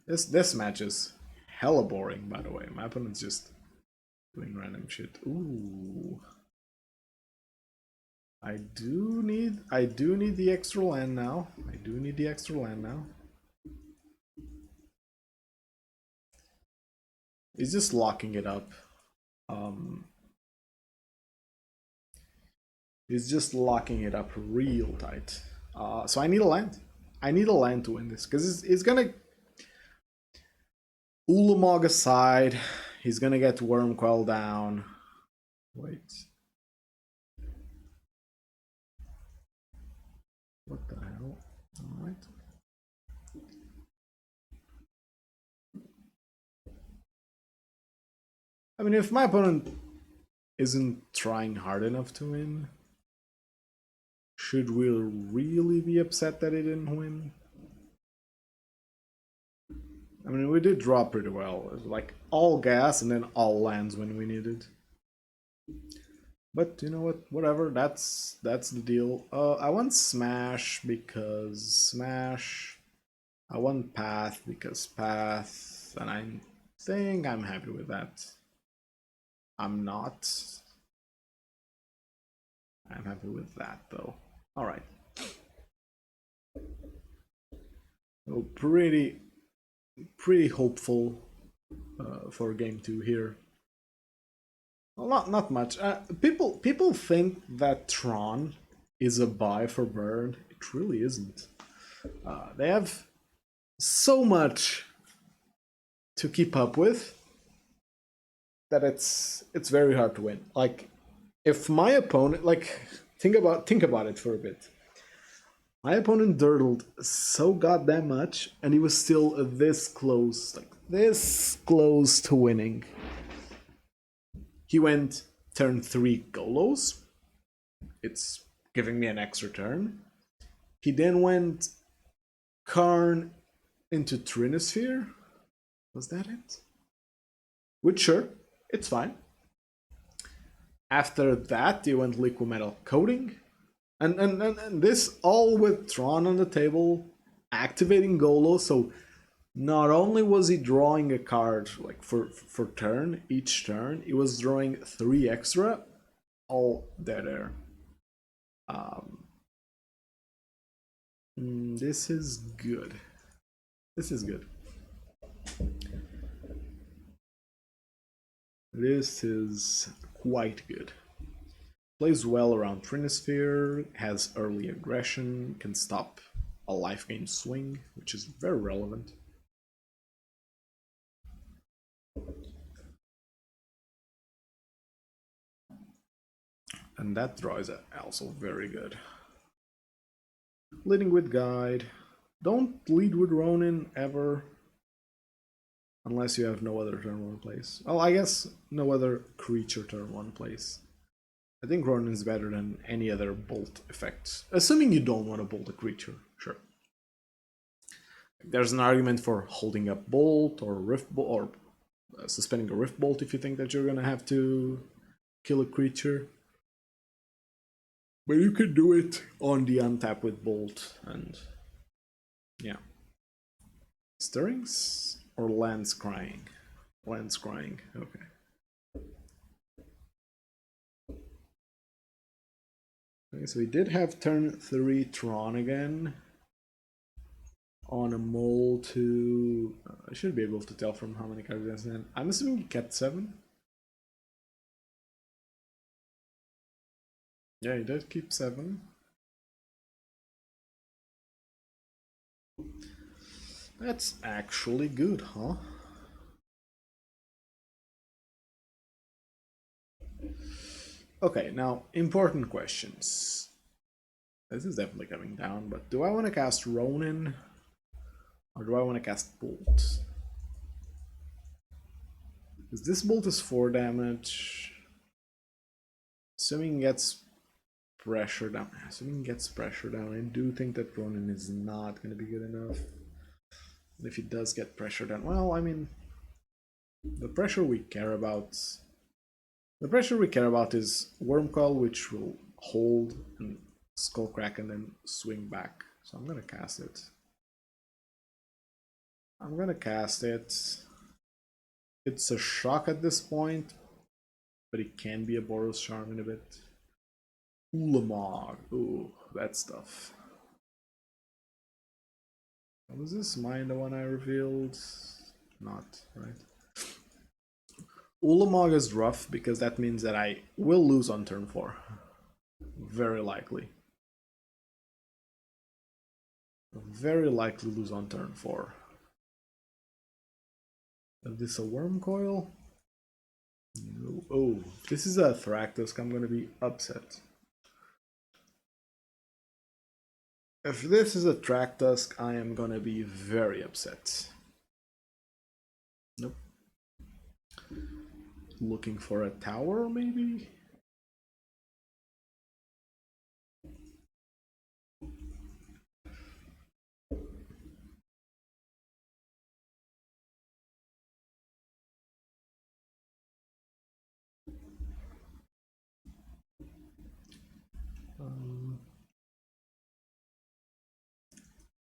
This match is hella boring, by the way. My opponent's just doing random shit. Ooh. I do need the extra land now. He's just locking it up. He's just locking it up real tight. So I need a land. I need a land to win this, because it's gonna... Ulamog aside, he's gonna get Wormcoil down. Wait. What the hell? Alright. I mean, if my opponent isn't trying hard enough to win, should we really be upset that he didn't win? I mean, we did draw pretty well. It was like all gas and then all lands when we needed. But you know what? Whatever. That's the deal. I want Smash because Smash. I want Path because Path, and I think I'm happy with that. I'm not. I'm happy with that though. All right. So pretty hopeful for game 2 here. Well, not much. People think that Tron is a buy for Burn. It really isn't. They have so much to keep up with that it's very hard to win. Like, if my opponent, like, think about it for a bit. My opponent dirtled so goddamn much, and he was still this close, like this close to winning. He went turn 3 Golos. It's giving me an extra turn. He then went Karn into Trinosphere. Was that it? Which, sure, it's fine. After that, he went Liquid Metal Coating. And this all with Tron on the table, activating Golo. So not only was he drawing a card like for turn, each turn, he was drawing 3 extra, all dead air. This is good. This is good. This is quite good. Plays well around Trinosphere, has early aggression, can stop a life gain swing, which is very relevant. And that draw is also very good. Leading with Guide. Don't lead with Ronin ever. Unless you have no other turn 1 place. Well, I guess no other creature turn 1 place. I think Ronin is better than any other bolt effect. Assuming you don't want to bolt a creature, sure. There's an argument for holding up Bolt or Rift Bolt, or suspending a Rift Bolt if you think that you're gonna have to kill a creature. But you could do it on the untap with Bolt, and yeah. Stirrings or Land Scrying? Land Scrying, okay. Okay, so we did have turn 3 Tron again. On a mole to... I should be able to tell from how many cards he has in. I'm assuming he kept 7. Yeah, he did keep 7. That's actually good, huh? Okay, now, important questions. This is definitely coming down, but do I want to cast Ronin? Or do I want to cast Bolt? Because this Bolt is 4 damage. Assuming he gets pressure down. Assuming he gets pressure down, I do think that Ronin is not going to be good enough. And if he does get pressure down, well, I mean, the pressure we care about... The pressure we care about is Wormcoil, which will hold and Skullcrack and then swing back. So I'm going to cast it. I'm gonna cast it. It's a shock at this point, but it can be a Boros Charm in a bit. Ulamog. Ooh, that stuff. Was this mine the one I revealed? Not, right? Ulamog is rough because that means that I will lose on turn 4. Very likely. Very likely lose on turn 4. Is this a worm coil? No. Oh, if this is a Thractusk, I'm gonna be upset. If this is a Thractusk, I am gonna be very upset. Nope. Looking for a tower, maybe?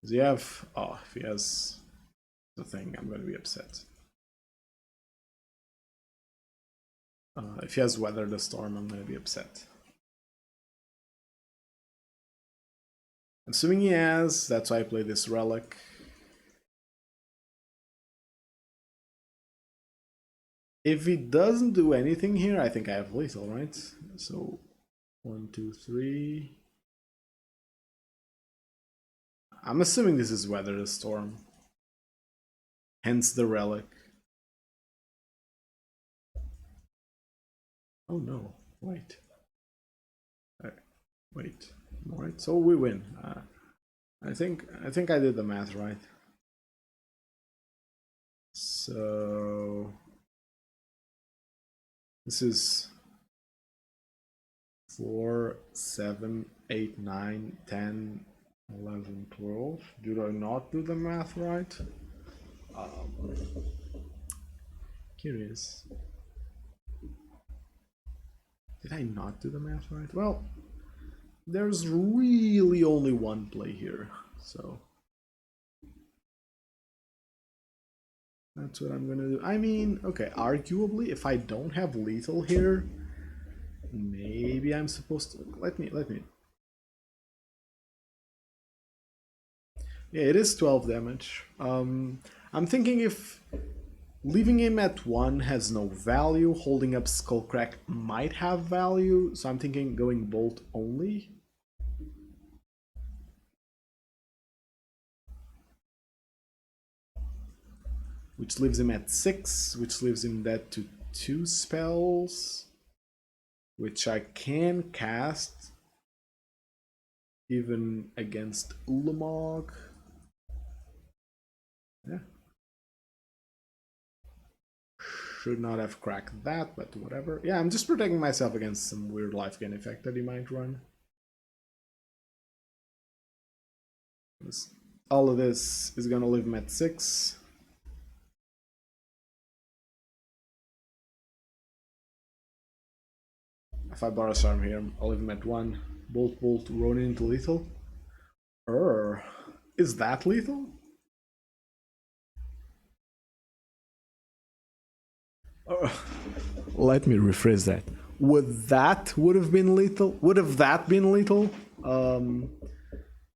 Does he have... Oh, if he has the thing, I'm gonna be upset. If he has Weather the Storm, I'm gonna be upset. Assuming he has, that's why I play this Relic. If he doesn't do anything here, I think I have lethal, right? So, 1, 2, 3... I'm assuming this is Weather the Storm. Hence the Relic. Oh no, wait. Wait. Alright, so we win. I think I did the math right. So this is 4, 7, 8, 9, 10, 11, 12. Did I not do the math right? Curious. Did I not do the math right? Well, there's really only one play here, so that's what I'm gonna do. I mean, okay, arguably, if I don't have lethal here, maybe I'm supposed to... Let me... Yeah, it is 12 damage. I'm thinking if leaving him at 1 has no value, holding up Skullcrack might have value, so I'm thinking going Bolt only. Which leaves him at 6, which leaves him dead to 2 spells, which I can cast even against Ulamog. Yeah. Should not have cracked that, but whatever. Yeah, I'm just protecting myself against some weird life gain effect that he might run. All of this is gonna leave him at 6. If I borrow Charm here, I'll leave him at 1. Bolt, Ronin into lethal. Is that lethal? Let me rephrase that. Would have been lethal? Would have that been lethal?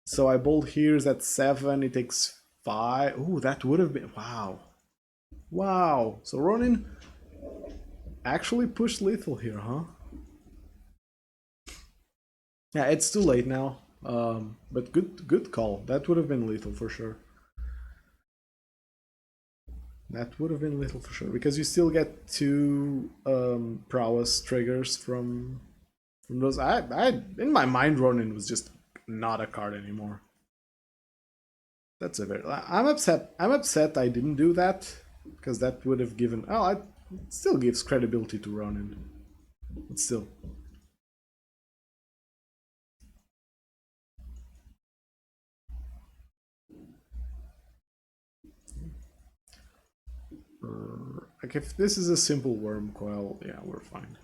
So I bolt here is at 7. It takes 5. Ooh, that would have been... Wow. Wow. So Ronin actually pushed lethal here, huh? Yeah, it's too late now. But good call. That would have been lethal for sure. That would have been lethal for sure, because you still get 2 prowess triggers from those. I in my mind, Ronin was just not a card anymore. That's a very... I'm upset I didn't do that, because that would have given... Oh, it still gives credibility to Ronin. But still. Like, if this is a simple worm coil, yeah, we're fine.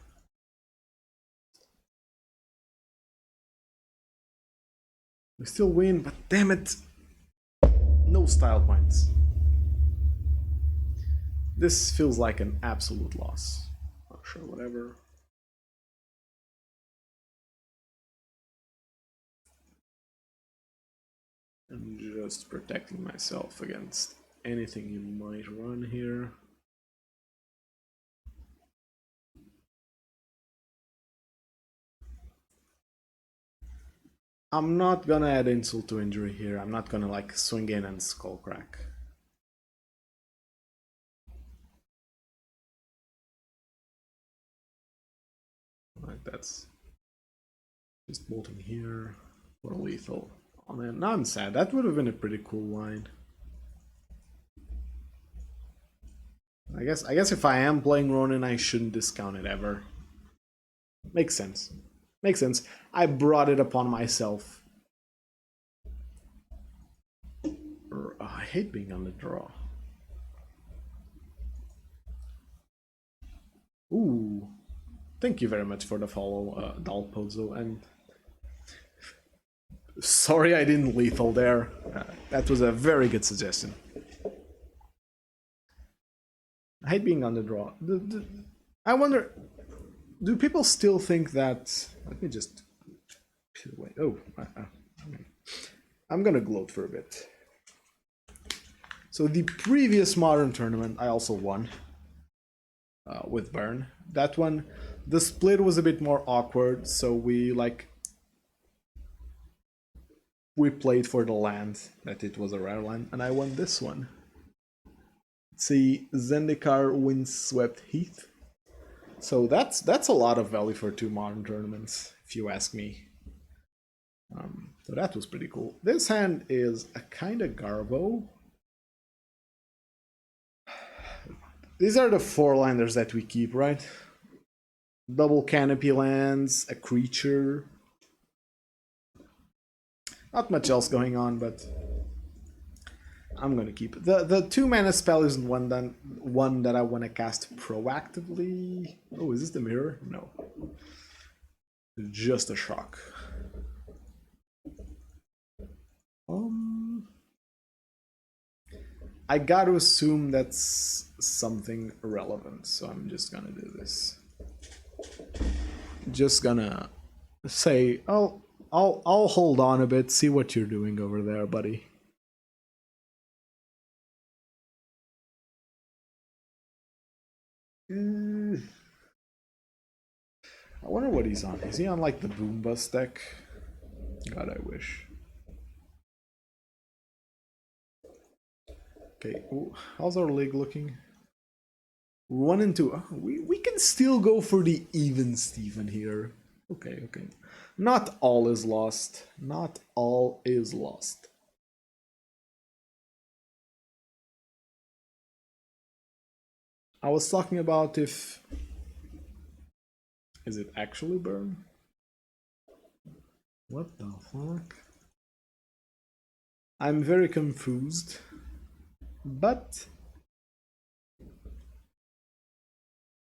We still win, but damn it! No style points. This feels like an absolute loss. Not sure, whatever. I'm just protecting myself against anything you might run here. I'm not gonna add insult to injury here. I'm not gonna like swing in and skull crack. Like that's just bolting here for lethal. Oh man, now I'm sad. That would have been a pretty cool line. I guess if I am playing Ronin, I shouldn't discount it ever. Makes sense. Makes sense. I brought it upon myself. I hate being on the draw. Ooh. Thank you very much for the follow, Dalpozo, and sorry I didn't lethal there. That was a very good suggestion. I hate being on the draw. I wonder, do people still think that... Let me just... Wait, oh, I'm gonna gloat for a bit. So the previous Modern Tournament, I also won with Burn. That one, the split was a bit more awkward, so we played for the land, that it was a rare land, and I won this one. See, Zendikar Windswept Heath. So that's a lot of value for 2 Modern Tournaments, if you ask me. So that was pretty cool. This hand is a kind of Garbo. These are the 4-landers that we keep, right? Double canopy lands, a creature. Not much else going on, but I'm gonna keep it. The 2-mana spell isn't one that I want to cast proactively. Oh, is this the mirror? No. Just a shock. I got to assume that's something relevant, so I'm just gonna do this. Just gonna say, I'll hold on a bit, see what you're doing over there, buddy. I wonder what he's on. Is he on like the Boom Bust deck? God, I wish. Okay, how's our league looking? 1 and 2. Oh, we can still go for the even Steven here. Okay. Not all is lost. Not all is lost. I was talking about if... Is it actually burn? What the fuck? I'm very confused. But...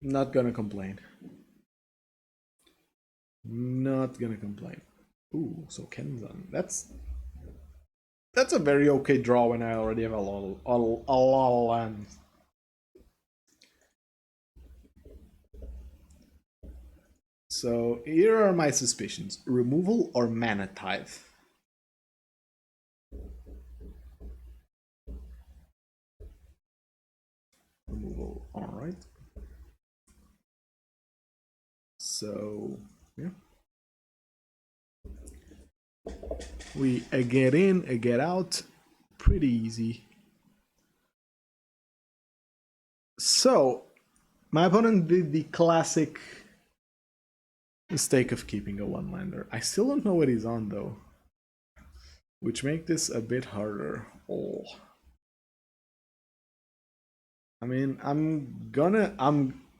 not gonna complain. Not gonna complain. Ooh, so Kenzan. That's a very okay draw when I already have a lot of lands. So here are my suspicions. Removal or Mana Tithe? Removal, alright. So, yeah. We get in, a get out, pretty easy. So, my opponent did the classic mistake of keeping a 1-lander. I still don't know what he's on though, which makes this a bit harder. Oh. I mean,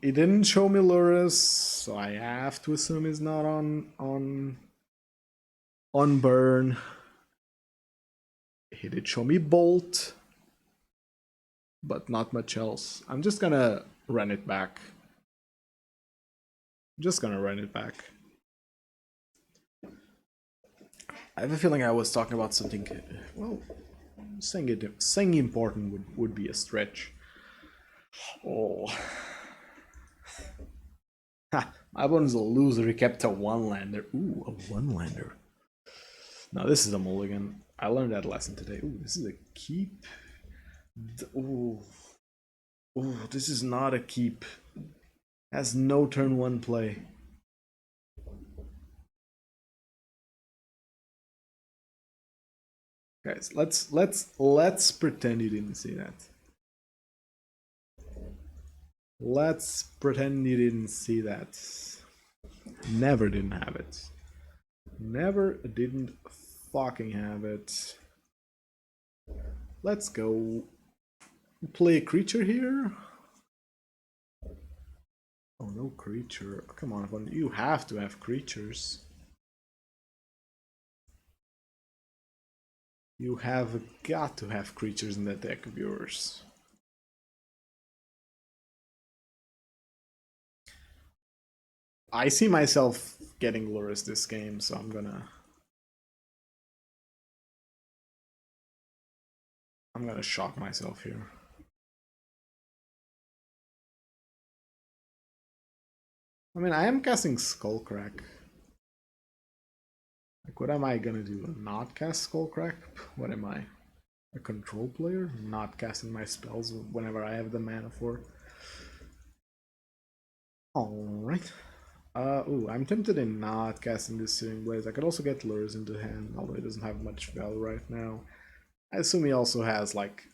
it didn't show me Lurus, so I have to assume he's not on burn. He did show me Bolt, but not much else. I'm just gonna run it back. I have a feeling I was talking about something, well, saying important would be a stretch. Oh. Ha, my opponent's a loser, he kept a 1-lander. Ooh, a 1-lander. Now this is a mulligan. I learned that lesson today. Ooh, this is a keep. Ooh. Ooh, this is not a keep. Has no turn 1 play. Guys, let's pretend you didn't see that. Let's pretend you didn't see that. Never didn't have it. Never didn't fucking have it. Let's go play a creature here. Oh, no creature. Come on, you have to have creatures. You have got to have creatures in that deck of yours. I see myself getting Lurus this game, so I'm gonna shock myself here. I mean, I am casting Skullcrack. Like, what am I gonna do? Not cast Skullcrack? What am I? A control player? Not casting my spells whenever I have the mana for. Alright. Ooh, I'm tempted in not casting this Searing Blaze. I could also get Lures into hand, although it doesn't have much value right now. I assume he also has, like,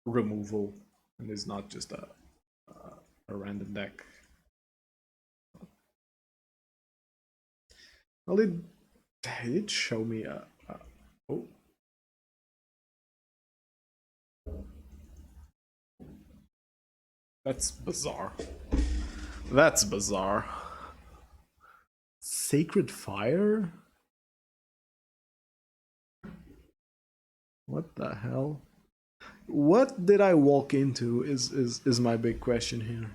removal, and is not just a random deck. Well, it did show me oh. That's bizarre. That's bizarre. Sacred Fire? What the hell? What did I walk into is my big question here.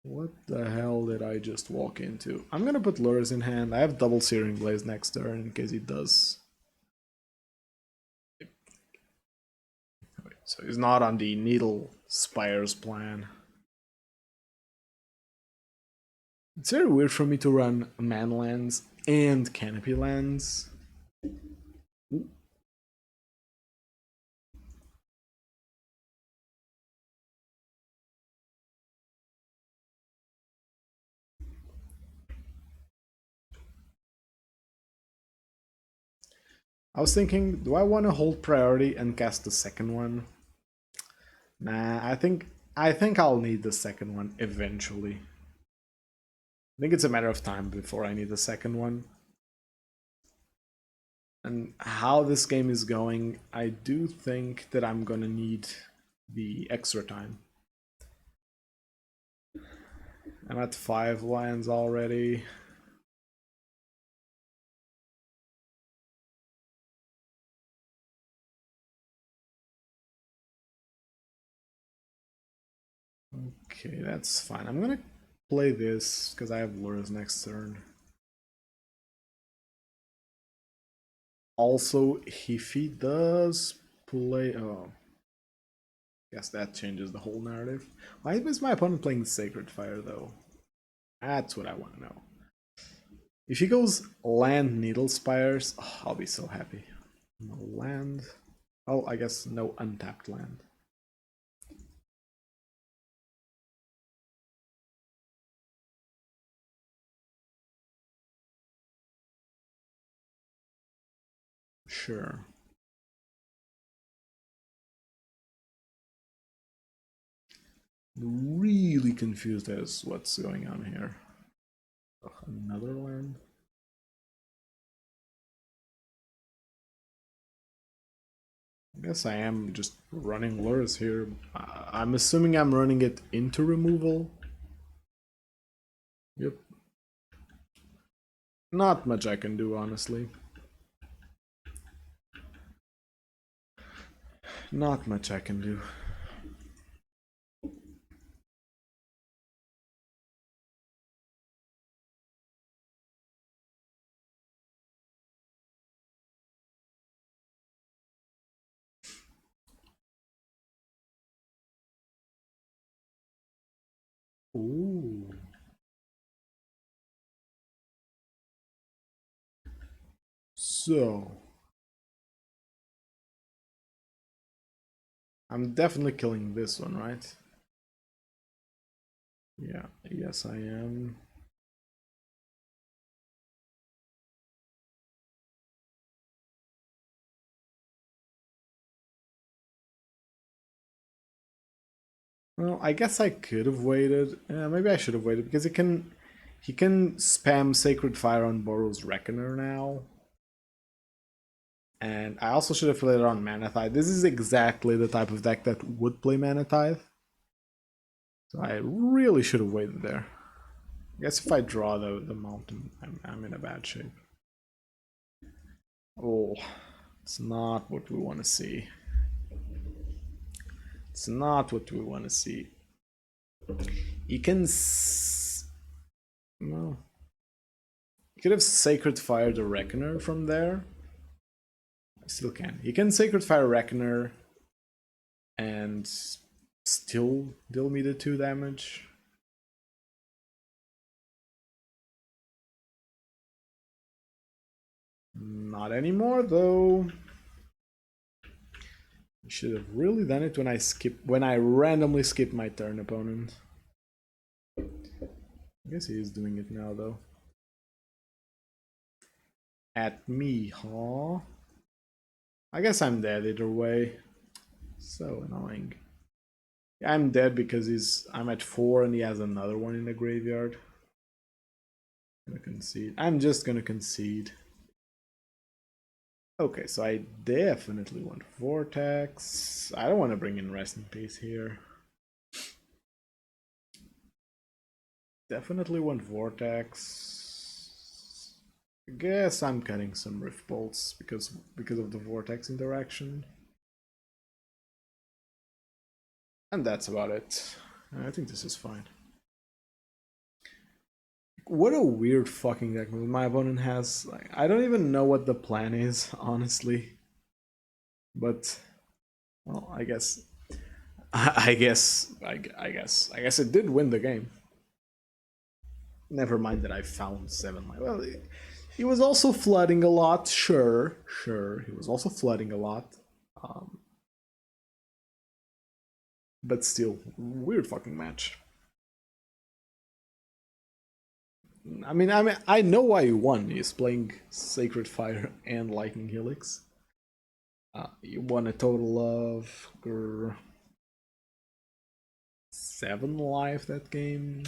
What the hell did I just walk into? I'm gonna put Lures in hand. I have double Searing Blaze next turn in case he does. So he's not on the Needle Spires plan. It's very weird for me to run Man lands and Canopy lands. Ooh. I was thinking, do I want to hold priority and cast the second one? Nah, I think I'll need the second one eventually. I think it's a matter of time before I need the second one. And how this game is going, I do think that I'm gonna need the extra time. I'm at 5 lands already. Okay, that's fine. I'm gonna play this because I have Lures next turn. Also, if he does play... Oh. Guess that changes the whole narrative. Why is my opponent playing Sacred Fire, though? That's what I want to know. If he goes Land Needle Spires, oh, I'll be so happy. No land. Oh, I guess no untapped land. Sure. Really confused as what's going on here. Oh, another land? I guess I am just running Lures here. I'm assuming I'm running it into removal. Yep. Not much I can do, honestly. Not much I can do. Ooh. So, I'm definitely killing this one, right? Yeah, yes I am. Well, I guess I could have waited. Maybe I should have waited because he can spam Sacred Fire on Boros Reckoner now. And I also should have played it on Mana Tithe. This is exactly the type of deck that would play Mana Tithe. So I really should have waited there. I guess if I draw the mountain, I'm in a bad shape. Oh, it's not what we want to see. It's not what we want to see. He can... No. He could have Sacred Fire the Reckoner from there. I still can. He can Sacred Fire Reckoner and still deal me the 2 damage. Not anymore though. I should have really done it when I randomly skip my turn, opponent. I guess he is doing it now though. At me, huh? I guess I'm dead either way. So annoying. I'm dead because I'm at 4 and he has another one in the graveyard. I'm gonna concede. I'm just gonna concede. Okay, so I definitely want Vortex. I don't want to bring in Rest in Peace here. Definitely want Vortex. I guess I'm cutting some Rift Bolts because of the Vortex interaction. And that's about it. I think this is fine. What a weird fucking deck my opponent has. Like, I don't even know what the plan is, honestly. But, well, I guess it did win the game. Never mind that I found 7 life. Well, he was also flooding a lot. Sure, he was also flooding a lot. But still, weird fucking match. I mean, I know why he won. He's playing Sacred Fire and Lightning Helix. You won a total of 7 life that game.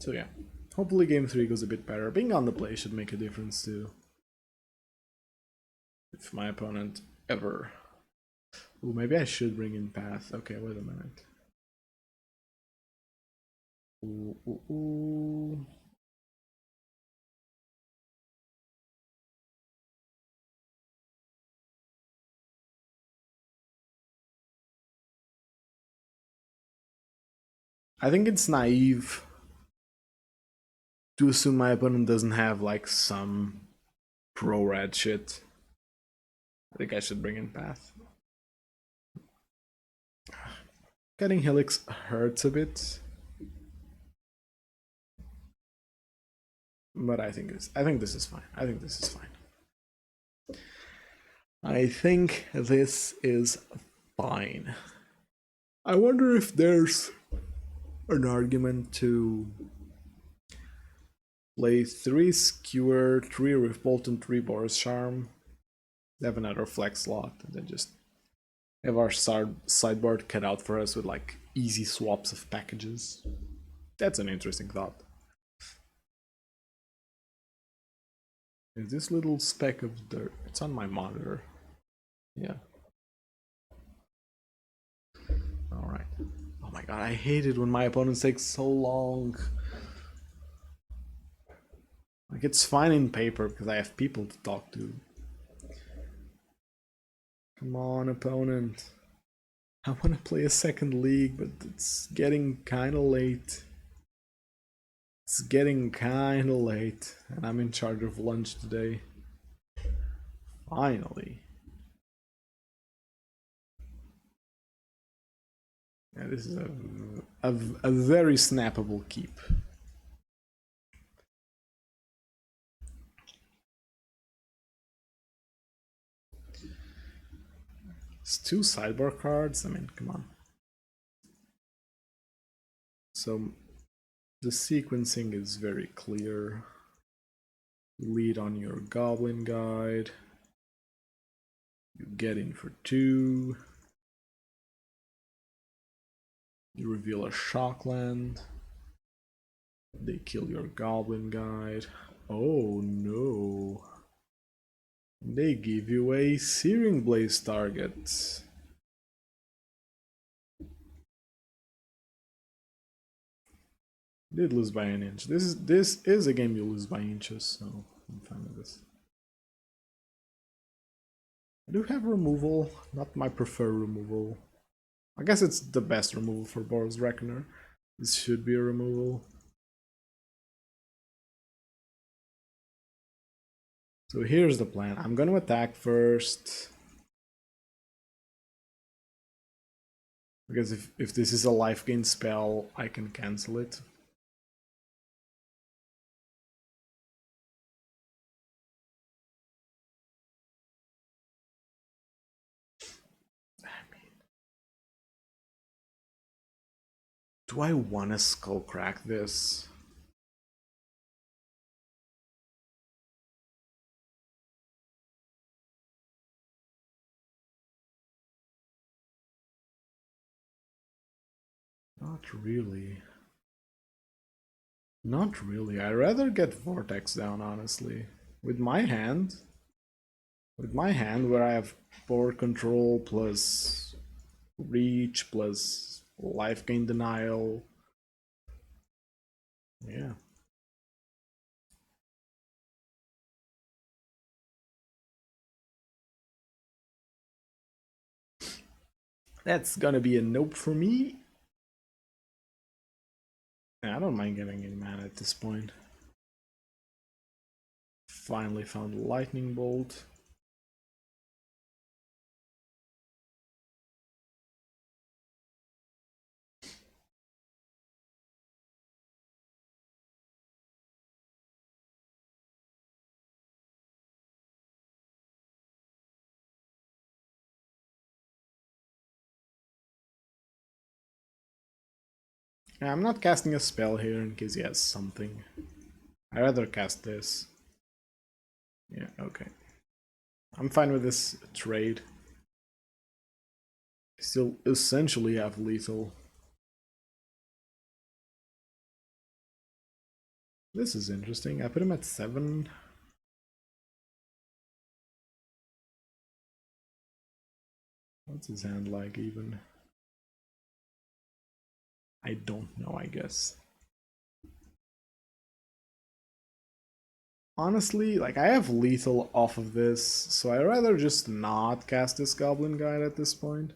So yeah, hopefully game 3 goes a bit better. Being on the play should make a difference too. If my opponent ever... Ooh, maybe I should bring in Path. Okay, wait a minute. Ooh. I think it's naive to assume my opponent doesn't have like some pro red shit. I think I should bring in Path. Cutting Helix hurts a bit. But I think this is fine. I think this is fine. I think this is fine. I wonder if there's an argument to play 3 Skewer, 3 Rift Bolt, and 3 Boros Charm. Have another flex slot, and then just have our sideboard cut out for us with like easy swaps of packages. That's an interesting thought. Is this little speck of dirt? It's on my monitor. Yeah. Alright. Oh my god, I hate it when my opponents take so long. Like, it's fine in paper because I have people to talk to. Come on, opponent. I want to play a second league, but it's getting kind of late. It's getting kind of late, and I'm in charge of lunch today. Finally. Yeah, this is a very snappable keep. It's 2 sideboard cards. I mean, come on. So the sequencing is very clear. Lead on your Goblin Guide. You get in for 2. You reveal a Shockland. They kill your Goblin Guide. Oh no. They give you a Searing Blaze target. Did lose by an inch. This is a game you lose by inches, so I'm fine with this. I do have removal, not my preferred removal. I guess it's the best removal for Boros Reckoner. This should be a removal. So here's the plan. I'm gonna attack first. Because if this is a life gain spell, I can cancel it. Do I want to skull crack this? Not really. Not really. I'd rather get Vortex down, honestly. With my hand where I have board control plus reach plus life gain denial. Yeah. That's gonna be a nope for me. I don't mind getting any mana at this point. Finally found Lightning Bolt. I'm not casting a spell here in case he has something. I'd rather cast this. Yeah, okay. I'm fine with this trade. Still essentially have lethal. This is interesting. I put him at 7. What's his hand like even? I don't know, I guess. Honestly, like, I have lethal off of this, so I'd rather just not cast this Goblin Guide at this point.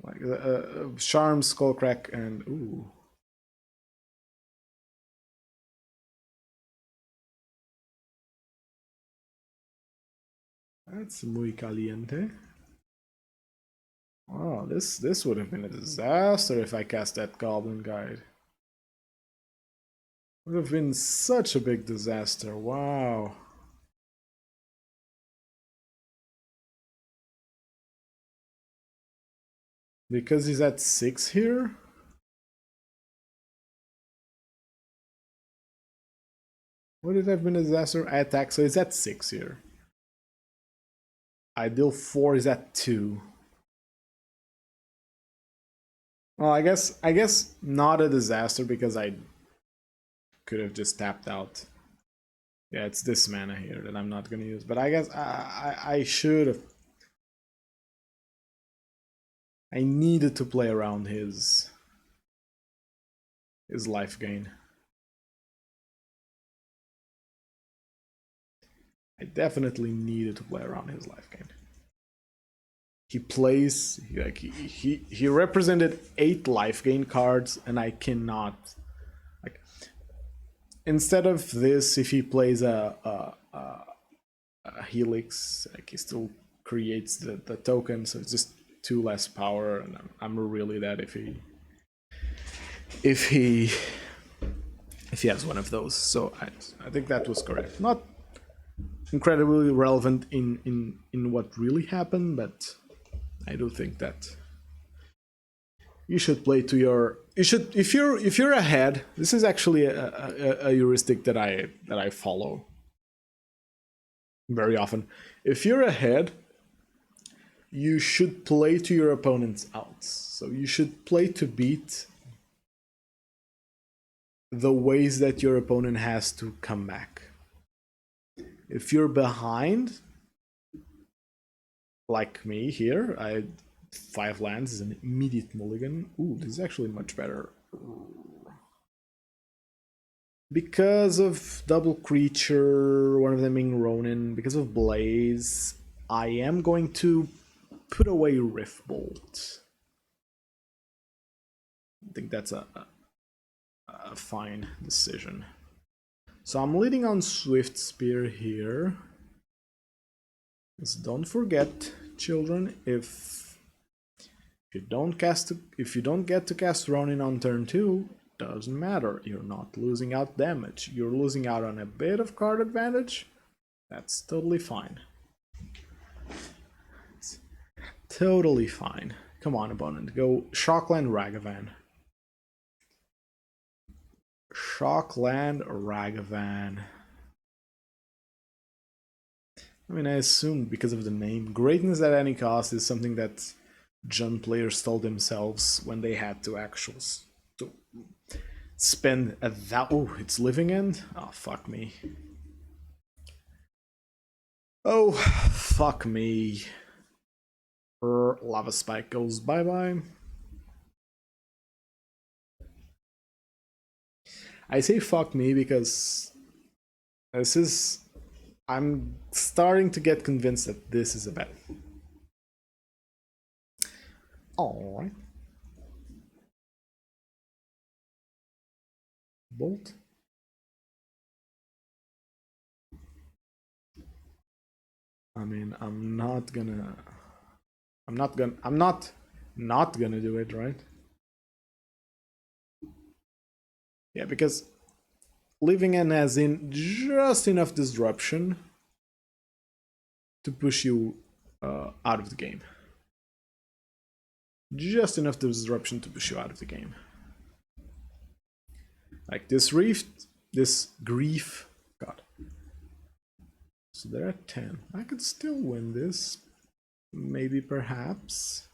Like, Charm, Skullcrack, and... ooh. That's muy caliente. Oh, this would have been a disaster if I cast that Goblin Guide. Would have been such a big disaster. Wow. Because he's at 6 here? Would it have been a disaster? I attack, so he's at 6 here. I deal 4, is at 2. Well, I guess not a disaster because I could have just tapped out. Yeah, it's this mana here that I'm not gonna use, but I guess I should have. I needed to play around his life gain. I definitely needed to play around his life gain. He plays like he represented 8 life gain cards, and I cannot, like, instead of this, if he plays a Helix, like, he still creates the token, so it's just 2 less power, and I'm really that if he has one of those. So I think that was correct. Not incredibly relevant in what really happened, but I do think that you should play to your. You should if you're ahead. This is actually a heuristic that I follow very often. If you're ahead, you should play to your opponent's outs. So you should play to beat the ways that your opponent has to come back. If you're behind, like me here, I had 5 lands is an immediate mulligan. Ooh, this is actually much better. Because of double creature, one of them being Ronin, because of Blaze, I am going to put away Riftbolt. I think that's a fine decision. So I'm leading on Swift Spear here. Just don't forget, children, if you don't get to cast Ronin on turn 2, doesn't matter. You're not losing out damage. You're losing out on a bit of card advantage. That's totally fine. It's totally fine. Come on, opponent. Go Shockland Ragavan. Shockland Ragavan. I mean, I assume because of the name, greatness at any cost is something that Jund players told themselves when they had to actually spend a oh, it's living end? Oh, fuck me. Oh, fuck me. Lava Spike goes bye-bye. I say fuck me because this is... I'm starting to get convinced that this is a bet. Alright. Bolt. I mean, I'm not gonna do it, right? Yeah, because living in has in just enough disruption to push you out of the game. Just enough disruption to push you out of the game. Like this rift, this grief. God. So they're at 10. I could still win this. Maybe, perhaps.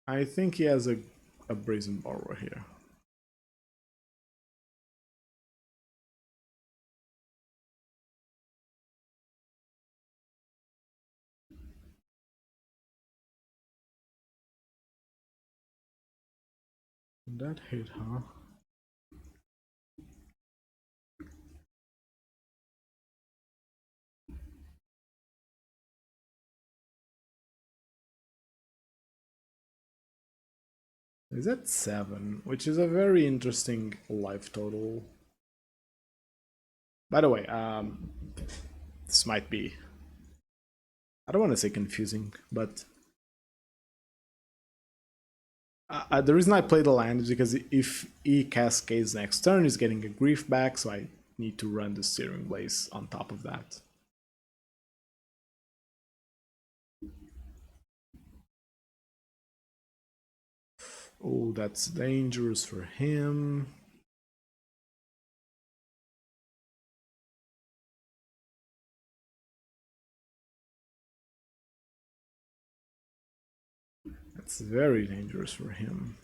I think he has a Brazen Borrower here. That hit, huh? Is that 7, which is a very interesting life total. By the way, this might be, I don't want to say confusing, but the reason I play the land is because if he cascades next turn, he's getting a grief back, so I need to run the Searing Blaze on top of that. Oh, that's dangerous for him. That's very dangerous for him.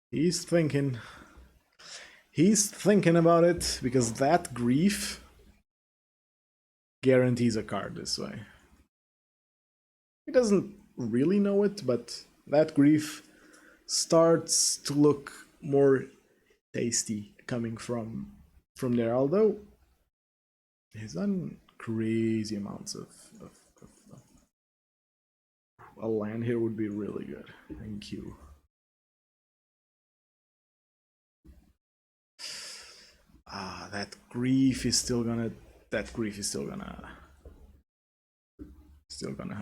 He's thinking about it, because that grief guarantees a card this way. He doesn't really know it, but that grief starts to look more tasty coming from there, although he's done crazy amounts of a land here would be really good. Thank you. Ah, that grief is still gonna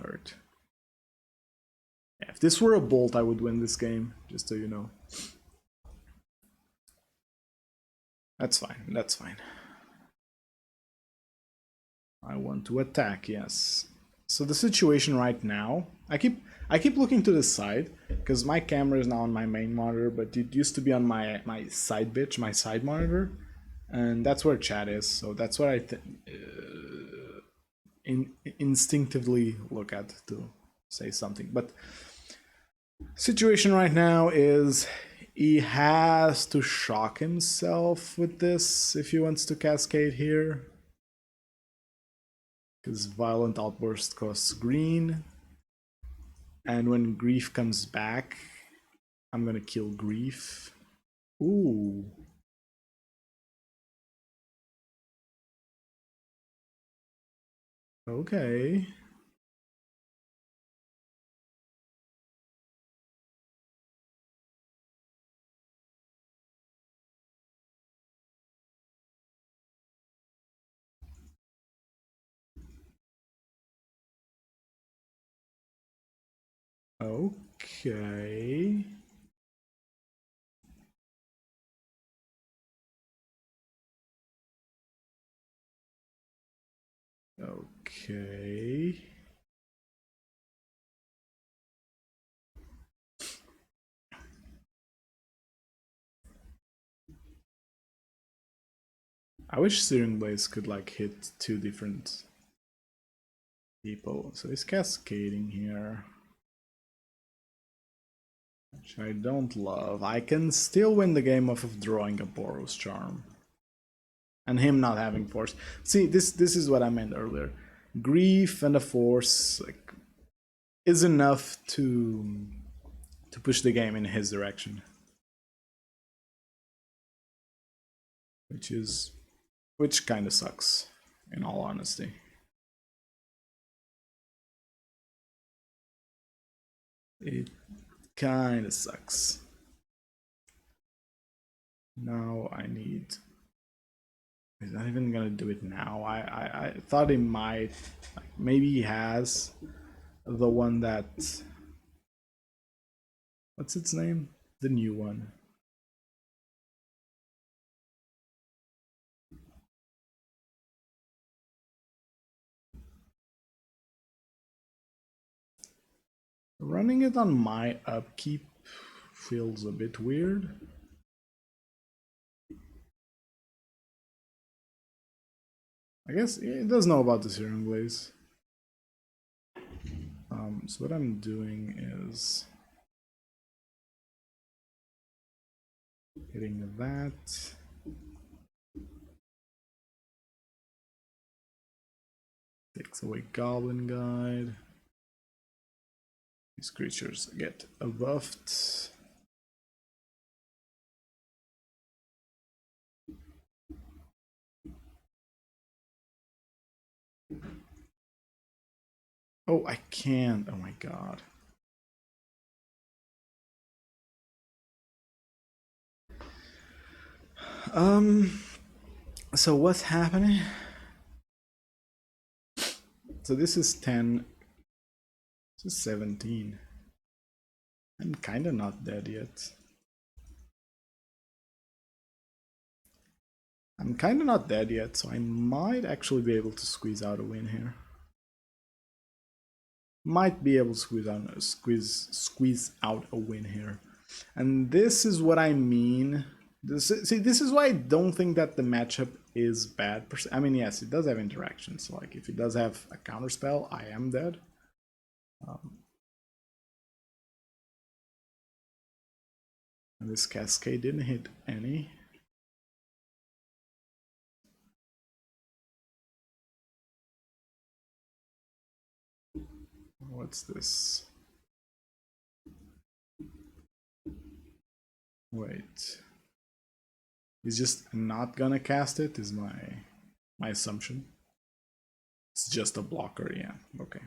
hurt. Yeah, if this were a bolt, I would win this game, just so you know. That's fine, that's fine. I want to attack, yes. So the situation right now, I keep looking to the side because my camera is now on my main monitor, but it used to be on my side monitor, and that's where chat is. So that's what I instinctively look at to say something. But situation right now is he has to shock himself with this if he wants to cascade here. Because Violent Outburst costs green. And when Grief comes back, I'm gonna kill Grief. Ooh. Okay. Okay. Okay. I wish Searing Blaze could like hit two different people. So he's cascading here, which I don't love. I can still win the game off of drawing a Boros Charm. And him not having force. See, this is what I meant earlier. Grief and a force like is enough to push the game in his direction. Which kind of sucks, in all honesty. It kind of sucks. Now I need. He's not even gonna do it now. I thought he might. Like, maybe he has the one that. What's its name? The new one. Running it on my upkeep feels a bit weird. I guess it does know about the Searing Blaze. So what I'm doing is hitting that. Takes away Goblin Guide. These creatures get buffed. Oh, I can't. Oh my god. So what's happening? So this is 10. This is 17. I'm kinda not dead yet. I'm kinda not dead yet, so I might actually be able to squeeze out a win here. Might be able to squeeze out a win here. And this is what I mean. This is why I don't think that the matchup is bad. I mean, yes, it does have interactions. So like if it does have a counter spell, I am dead. And this cascade didn't hit any. What's this? Wait. He's just not gonna cast it, is my assumption. It's just a blocker, yeah. Okay.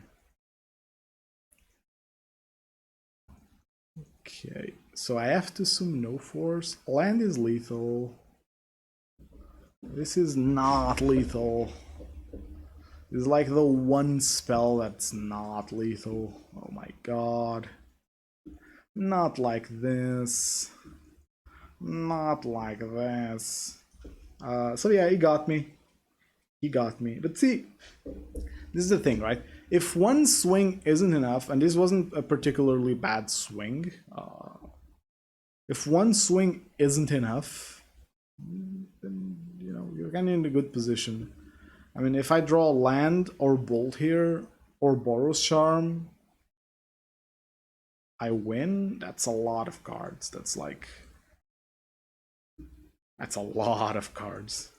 Okay, so I have to assume no force. Land is lethal. This is not lethal. This is like the one spell that's not lethal. Oh my god. Not like this. Not like this. So yeah, he got me. He got me. But see, this is the thing, right? If one swing isn't enough, and this wasn't a particularly bad swing, if one swing isn't enough, then, you know, you're kind of in a good position. I mean, if I draw land or bolt here, or Boros Charm, I win. That's a lot of cards. That's like... That's a lot of cards.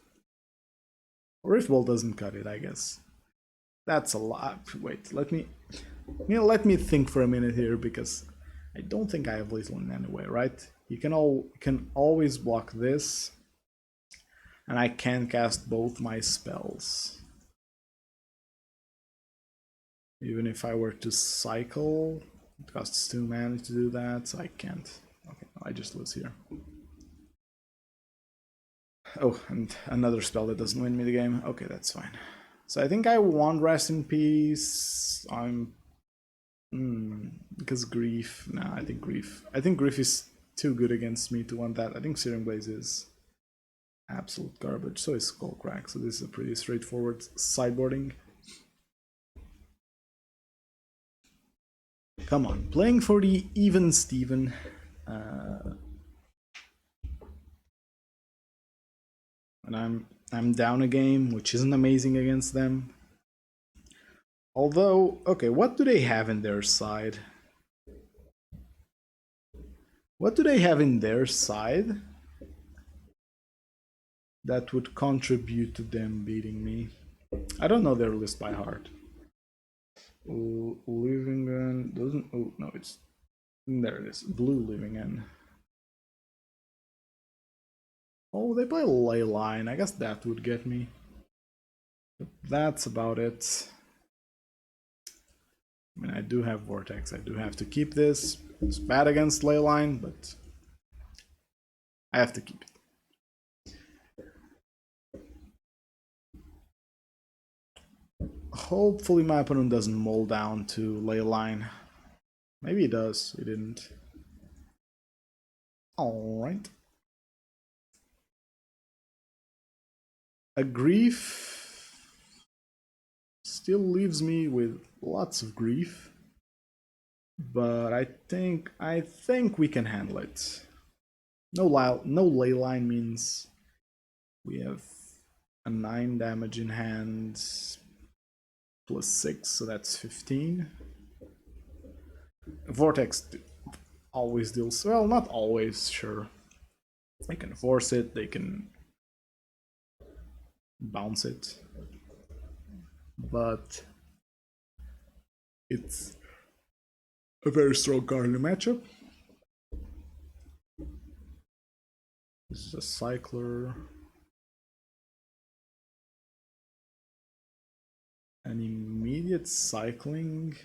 Or if bolt doesn't cut it, I guess. That's a lot. Wait, let me think for a minute here, because I don't think I have lethal in any way, right? You can always block this, and I can cast both my spells. Even if I were to cycle, it costs 2 mana to do that, so I can't. Okay, I just lose here. Oh, and another spell that doesn't win me the game. Okay, that's fine. So I think I want Rest in Peace. I'm... because Grief... Nah, I think Grief is too good against me to want that. I think Searing Blaze is absolute garbage. So is Skullcrack. So this is a pretty straightforward sideboarding. Come on, playing for the even Steven. And I'm down a game, which isn't amazing against them. Although, okay, what do they have in their side? What do they have in their side that would contribute to them beating me? I don't know their list by heart. Living End doesn't... Oh, no, it's... There it is. Blue Living End. Oh, they play Leyline. I guess that would get me. But that's about it. I mean, I do have Vortex. I do have to keep this. It's bad against Leyline, but I have to keep it. Hopefully my opponent doesn't mull down to Leyline. Maybe he does. He didn't. Alright. A Grief still leaves me with lots of grief, but I think we can handle it. No Leyline means we have a 9 damage in hand plus 6, so that's 15. Vortex always deals well, not always, sure. They can force it, they can bounce it, but it's a very strong card in the matchup. This is a cycler. An immediate cycling.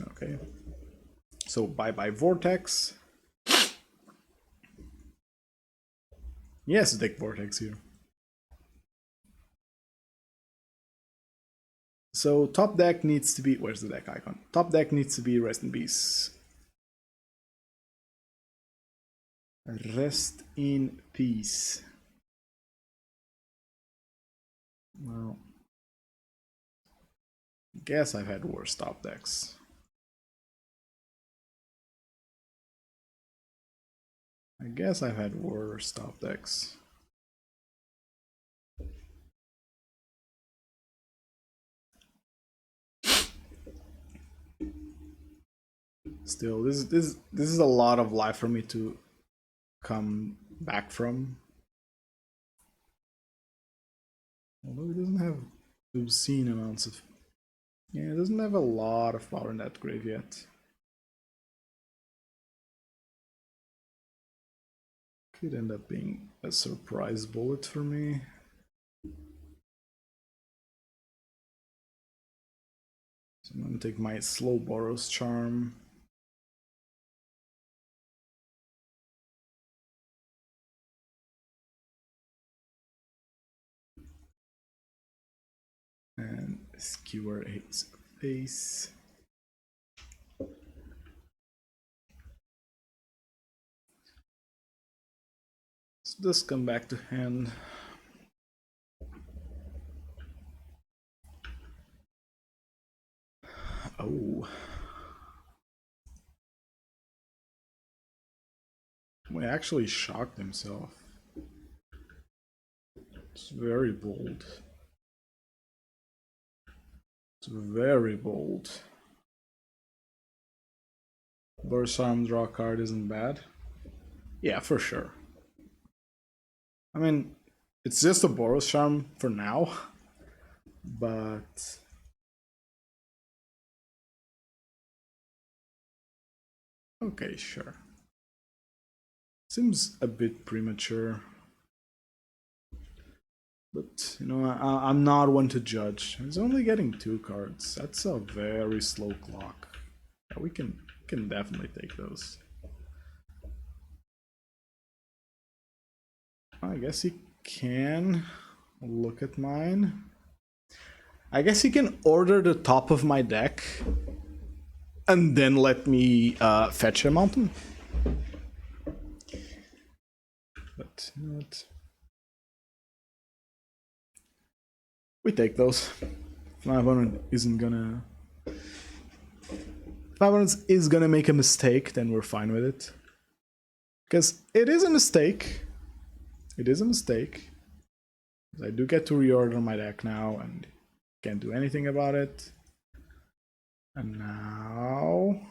Okay. So bye-bye Vortex. Yes, deck Vortex here. So top deck needs to be... Where's the deck icon? Top deck needs to be Rest in Peace. Rest in Peace. Well, guess I've had worse top decks. I guess I've had worse top decks. Still, this is a lot of life for me to come back from. Although it doesn't have obscene amounts of... Yeah, it doesn't have a lot of power in that grave yet. Could end up being a surprise bullet for me. So I'm gonna take my slow Boros charm. And skewer its face. So this come back to hand. Oh. He actually shocked himself. It's very bold. It's very bold. Burst arm draw card isn't bad. Yeah, for sure. I mean, it's just a Boros charm for now, but okay, sure. Seems a bit premature, but you know, I'm not one to judge. He's only getting 2 cards. That's a very slow clock. Yeah, we can definitely take those. I guess he can look at mine. I guess he can order the top of my deck and then let me fetch a mountain. But you know what? We take those. If my opponent isn't gonna... If my opponent is gonna make a mistake, then we're fine with it. Because it is a mistake. It is a mistake. I do get to reorder my deck now and can't do anything about it. And now...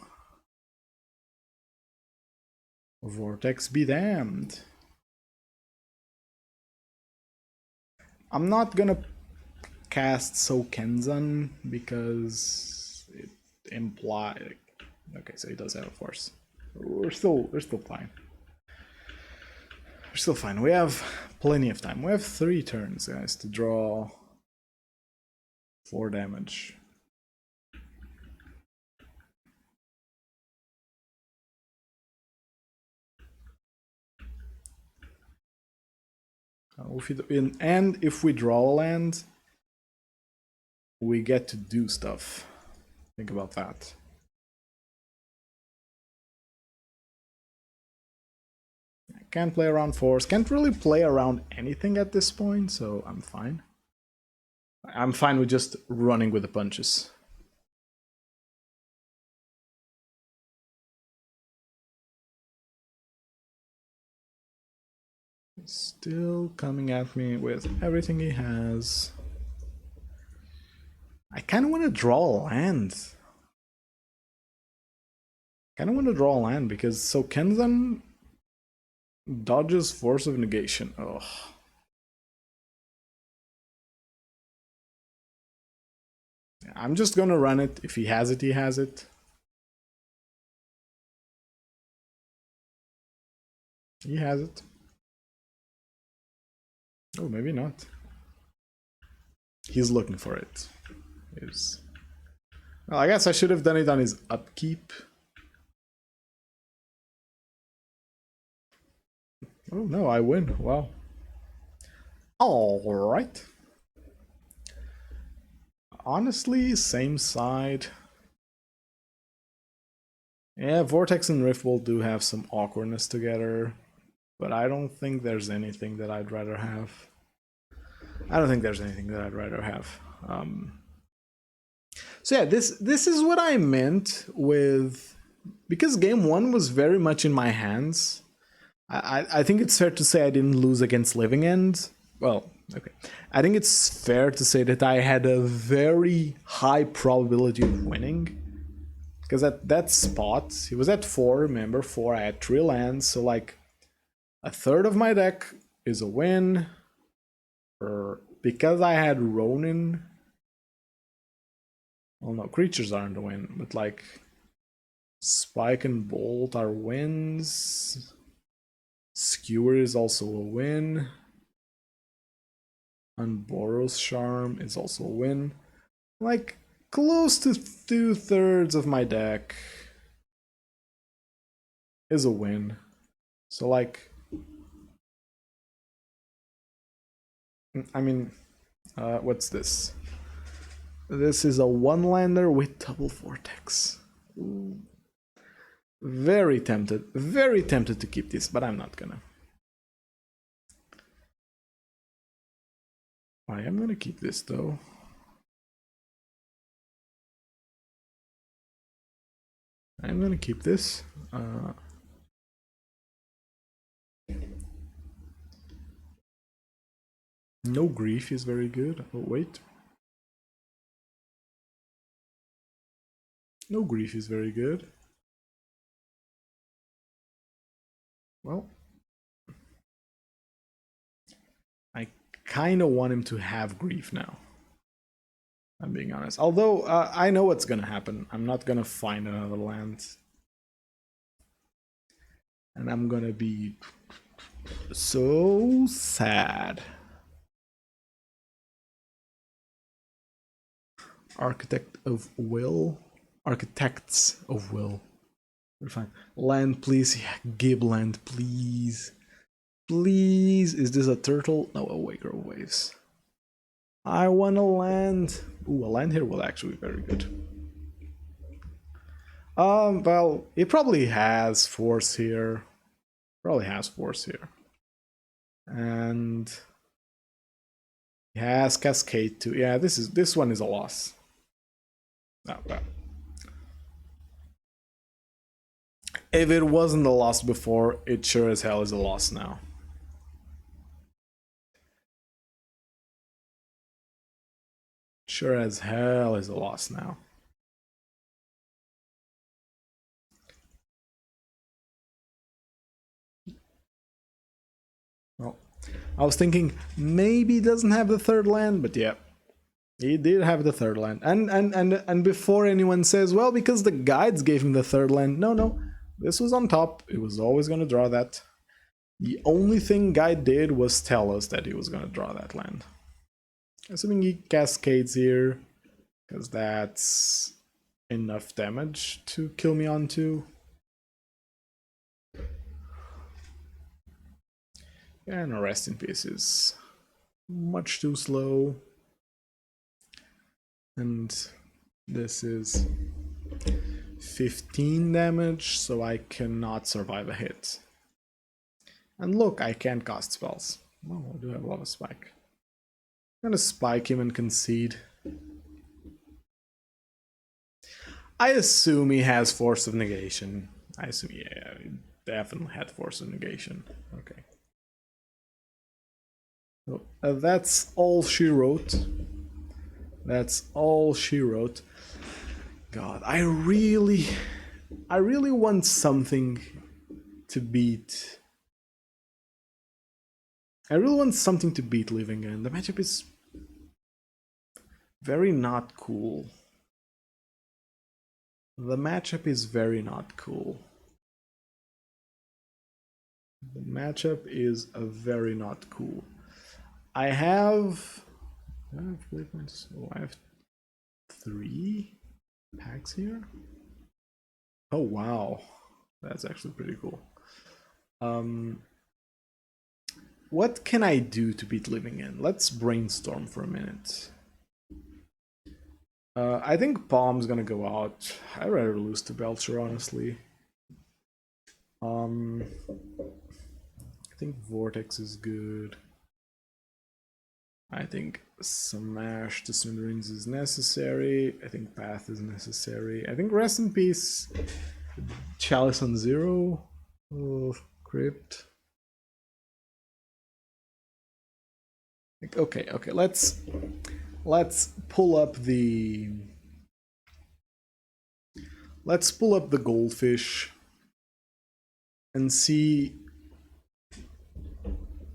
Vortex be damned. I'm not gonna cast Sokenzan because it implies... Okay, so he does have a force. We're still fine. We're still fine. We have plenty of time. We have 3 turns, guys, to draw 4 damage. And if we draw a land, we get to do stuff. Think about that. I can't play around force. Can't really play around anything at this point, so I'm fine. I'm fine with just running with the punches. He's still coming at me with everything he has. I kind of want to draw a land. Because Sokenzan dodges Force of Negation. Ugh. I'm just gonna run it. If he has it, he has it. He has it. Oh, maybe not. He's looking for it. Well, I guess I should have done it on his upkeep. Oh no, I win. Wow. Alright. Honestly, same side. Yeah, Vortex and Riftbolt do have some awkwardness together, but I don't think there's anything that I'd rather have. So yeah, this is what I meant with... Because game 1 was very much in my hands, I think it's fair to say I didn't lose against Living End. Well, okay. I think it's fair to say that I had a very high probability of winning. Because at that spot, he was at 4, remember, 4, I had 3 lands, so like a third of my deck is a win. Because I had Ronin... Well, no, creatures aren't a win, but like Spike and Bolt are wins. Skewer is also a win. And Boros Charm is also a win. Like, close to 2/3 of my deck is a win. So like, I mean, what's this? This is a one-lander with double vortex. Ooh. Very tempted to keep this, but I'm not gonna. I am gonna keep this though. I'm gonna keep this. No grief is very good. Oh, wait. No grief is very good. Well, I kind of want him to have grief now. I'm being honest. Although, I know what's gonna happen. I'm not gonna find another land. And I'm gonna be so sad. Architect of Will. Architects of Will. We're fine. Land, please. Yeah, Gib land, please. Please. Is this a turtle? No, a Waker of Waves. I want a land. Ooh, a land here will actually be very good. Well, it probably has force here. And it has Cascade too. Yeah, this one is a loss. Oh, well. If it wasn't a loss before, it sure as hell is a loss now. Sure as hell is a loss now. Well, I was thinking maybe he doesn't have the third land, but yeah, he did have the third land. And before anyone says, well, because the guides gave him the third land, no, this was on top. It was always going to draw that. The only thing guide did was tell us that he was going to draw that land. Assuming he cascades here, because that's enough damage to kill me onto. And a rest in peace is much too slow. And this is 15 damage, so I cannot survive a hit. And look, I can't cast spells. Oh, I do have a lot of spike. I'm gonna spike him and concede. I assume he has Force of Negation. I assume, yeah, he definitely had Force of Negation. Okay. So, that's all she wrote. That's all she wrote. God, I really want something to beat. I really want something to beat Living End. The matchup is very not cool. The matchup is very not cool. The matchup is a very not cool. I have 4 points. Oh, I have 3 packs here. Oh wow, that's actually pretty cool. What can I do to beat Living End? Let's brainstorm for a minute. I think Palm's gonna go out. I'd rather lose to Belcher, honestly. I think Vortex is good. I think Smash to Smithereens is necessary. I think Path is necessary. I think Rest in Peace. Chalice on 0. Oh, Crypt. Okay, let's pull up the goldfish and see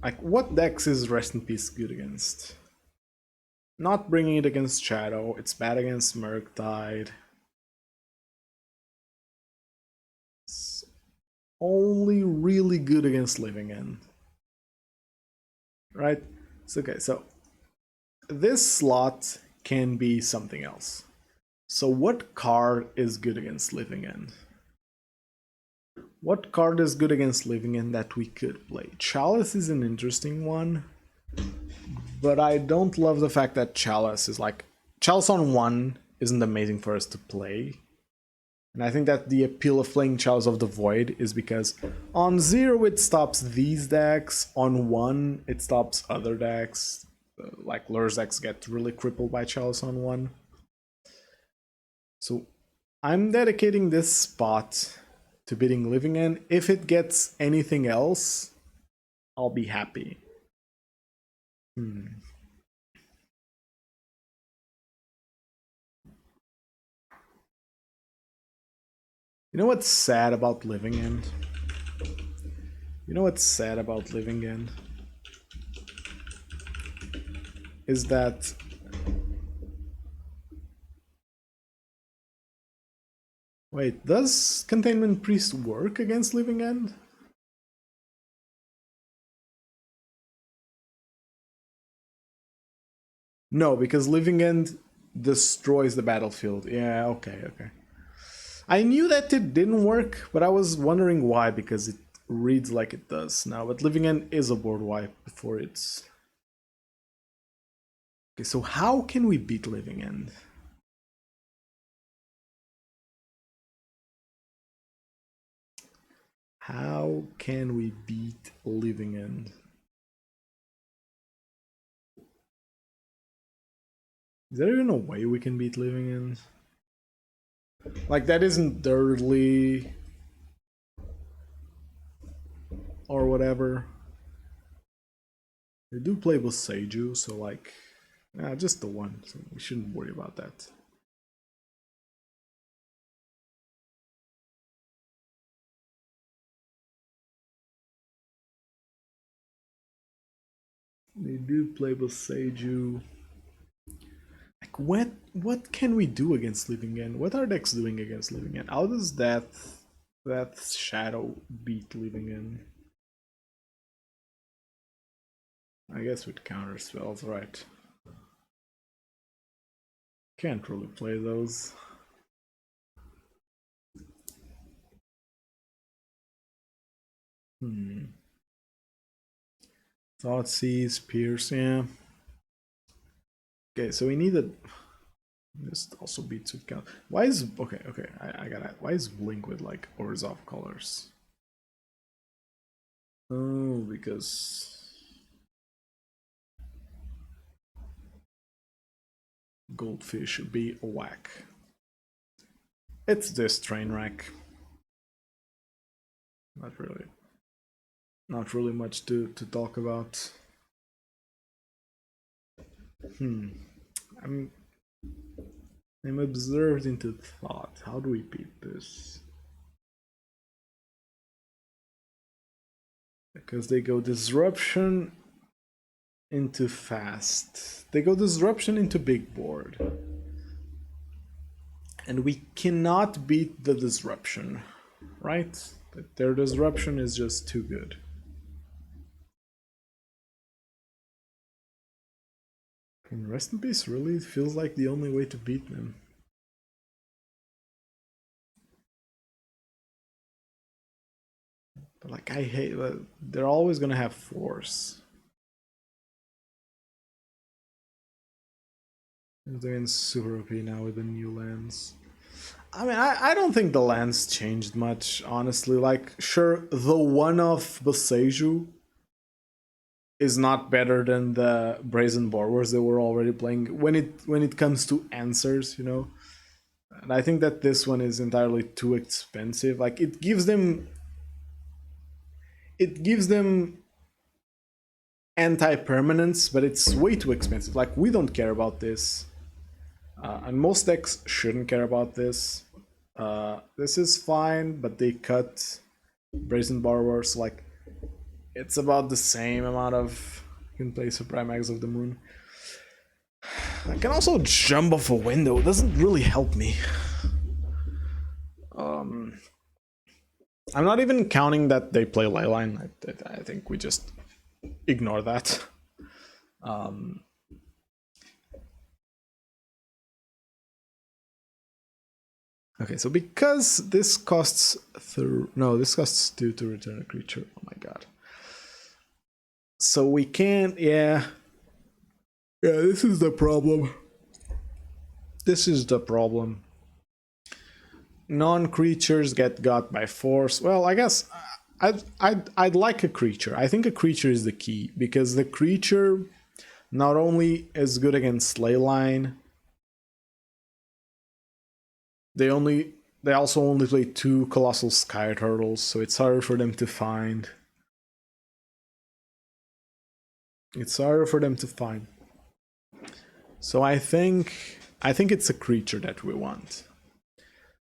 like what decks is Rest in Peace good against. Not bringing it against Shadow. It's bad against Murktide. It's only really good against Living End. Right? It's okay, so this slot can be something else. So what card is good against Living End? What card is good against Living End that we could play? Chalice is an interesting one, but I don't love the fact that Chalice is like... Chalice on 1 isn't amazing for us to play. And I think that the appeal of playing Chalice of the Void is because on 0 it stops these decks, on 1 it stops other decks. Like Lur's decks get really crippled by Chalice on 1. So I'm dedicating this spot to beating Living End. If it gets anything else, I'll be happy. You know what's sad about Living End? You know what's sad about Living End? Is that... Wait, does Containment Priest work against Living End? No, because Living End destroys the battlefield. Yeah, okay. I knew that it didn't work, but I was wondering why, because it reads like it does now. But Living End is a board wipe before it's... Okay, so how can we beat Living End? How can we beat Living End? Is there even a way we can beat Living End? Like, that isn't Dirtly or whatever. They do play with Seiju, so like, just the one, so we shouldn't worry about that. They do play with Seiju. Like, what can we do against Living End? What are decks doing against Living End? How does that Shadow beat Living End? I guess with counter spells, right? Can't really play those. Thoughtseize, Pierce, yeah. Okay, so we need a... This also beats with count. Why is... Okay, I got it. Why is Blink with like Orzhov colors? Oh, because... Goldfish should be a whack. It's this train wreck. Not really. Not really much to talk about. I'm absorbed into thought. How do we beat this? Because they go disruption into fast. They go disruption into big board. And we cannot beat the disruption, right? Their disruption is just too good. And Rest in Peace really feels like the only way to beat them. But like, I hate that they're always gonna have force. They're doing super OP now with the new lands. I mean, I don't think the lands changed much, honestly. Like, sure, the one of Boseiju is not better than the Brazen Borrowers that we're already playing when it comes to answers, you know. And I think that this one is entirely too expensive. Like, it gives them anti-permanence, but it's way too expensive. Like, we don't care about this. And most decks shouldn't care about this. This is fine, but they cut Brazen Borrowers. Like, it's about the same amount of... You can play Supreme Mags of the Moon. I can also jump off a window. It doesn't really help me. I'm not even counting that they play Leyline. I think we just ignore that. Okay, so because this costs this costs 2 to return a creature. Oh my god. So we can't, yeah. Yeah, this is the problem. This is the problem. Non-creatures get got by force. Well, I guess I'd like a creature. I think a creature is the key, because the creature not only is good against Leyline, they also only play 2 Colossal Sky Turtles, so it's harder for them to find. It's harder for them to find. So I think it's a creature that we want.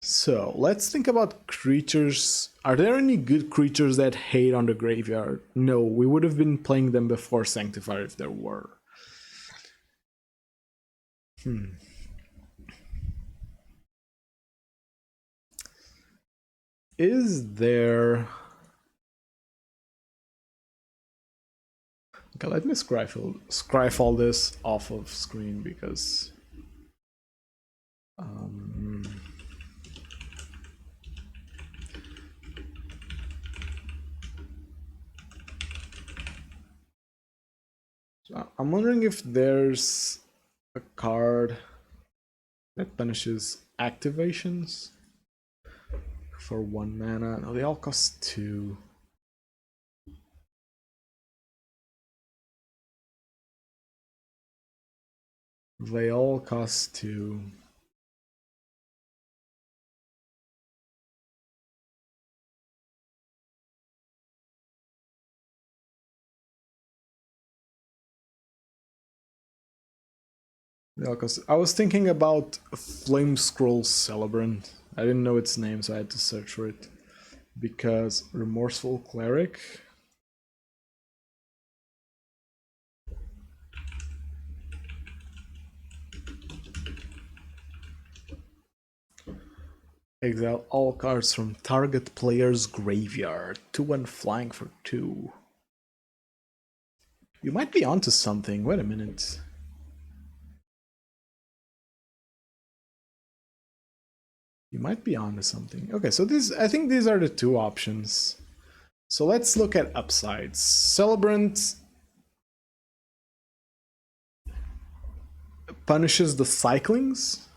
So let's think about creatures. Are there any good creatures that hate on the graveyard? No, we would have been playing them before Sanctifier if there were. Is there... Okay, let me scryfall all this off of screen, because... So I'm wondering if there's a card that punishes activations for 1 mana. No, they all cost 2. They all cost 2. Yeah, because I was thinking about Flame Scroll Celebrant. I didn't know its name, so I had to search for it. Because Remorseful Cleric. Exile all cards from target player's graveyard. 2/1 flying for 2. You might be onto something. Wait a minute. You might be onto something. Okay, so I think these are the 2 options. So let's look at upsides. Celebrant punishes the cyclings.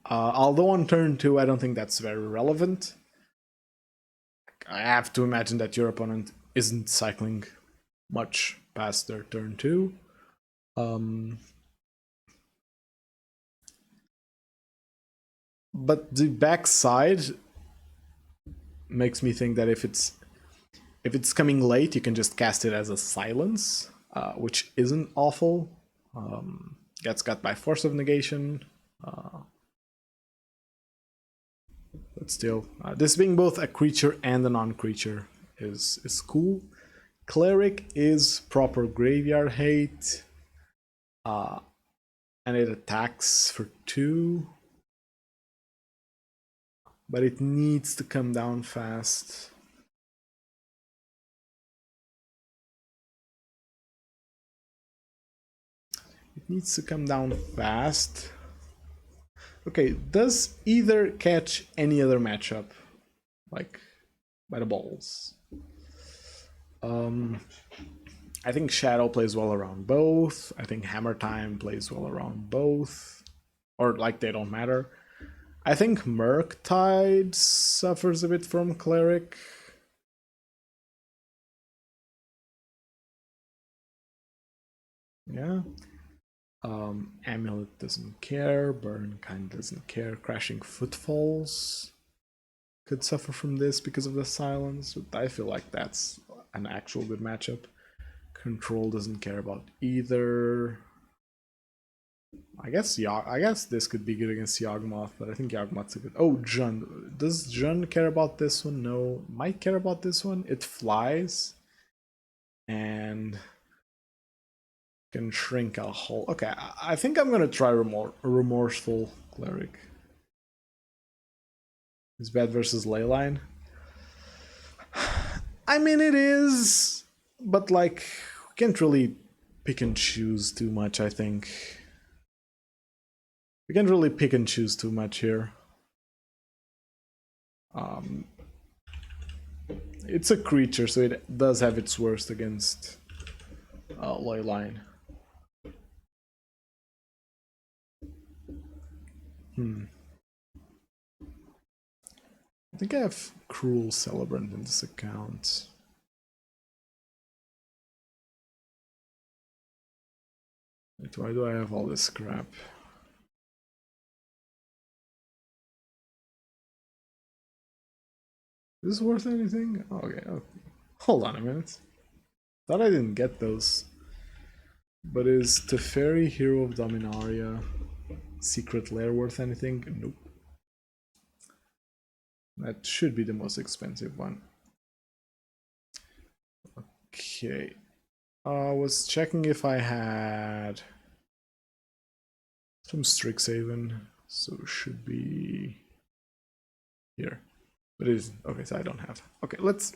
Although on turn 2, I don't think that's very relevant. I have to imagine that your opponent isn't cycling much past their turn 2. But the backside makes me think that if it's coming late, you can just cast it as a silence, which isn't awful. Gets got by Force of Negation. But still, this being both a creature and a non-creature is cool. Cleric is proper graveyard hate. And it attacks for 2. But it needs to come down fast. It needs to come down fast. Okay, does either catch any other matchup? Like, by the balls. I think Shadow plays well around both. I think Hammer Time plays well around both. Or, like, they don't matter. I think Murktide suffers a bit from Cleric. Yeah. Amulet doesn't care. Burn kind doesn't care. Crashing Footfalls could suffer from this because of the silence. But I feel like that's an actual good matchup. Control doesn't care about either. I guess this could be good against Yawgmoth, but I think Yawgmoth's a good... Oh, Jund. Does Jund care about this one? No. Might care about this one. It flies. And can shrink a hole. Okay, I think I'm gonna try Remorseful Cleric. It's bad versus Leyline. I mean, it is, but like, we can't really pick and choose too much, I think. We can't really pick and choose too much here. Um, it's a creature, so it does have its worst against Leyline. I think I have Cruel Celebrant in this account. Wait, why do I have all this crap? Is this worth anything? Okay, oh, hold on a minute. Thought I didn't get those. But is Teferi, Hero of Dominaria, Secret Lair worth anything? Nope. That should be the most expensive one. Okay. I was checking if I had some Strixhaven, so it should be here. But it isn't. Okay, so I don't have. Okay, let's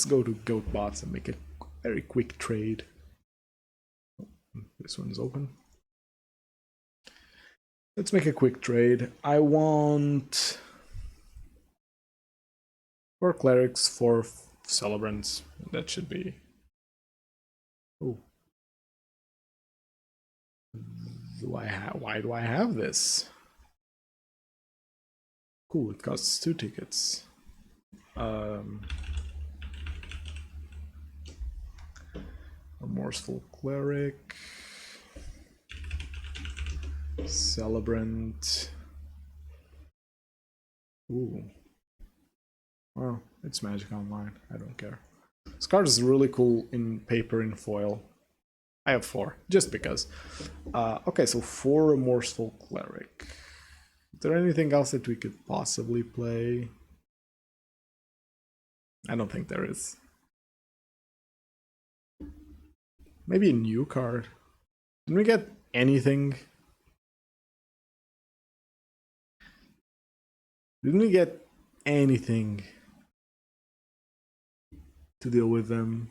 go to Goatbots and make a very quick trade. This one's open. Let's make a quick trade. I want 4 clerics, 4 celebrants. That should be. Oh. Why do I have this? Cool, it costs 2 tickets. Remorseful Cleric. Celebrant. Ooh. Well, it's Magic Online. I don't care. This card is really cool in paper, in foil. I have 4, just because. Okay, so 4 Remorseful Cleric. Is there anything else that we could possibly play? I don't think there is. Maybe a new card. Didn't we get anything? Didn't we get anything to deal with them?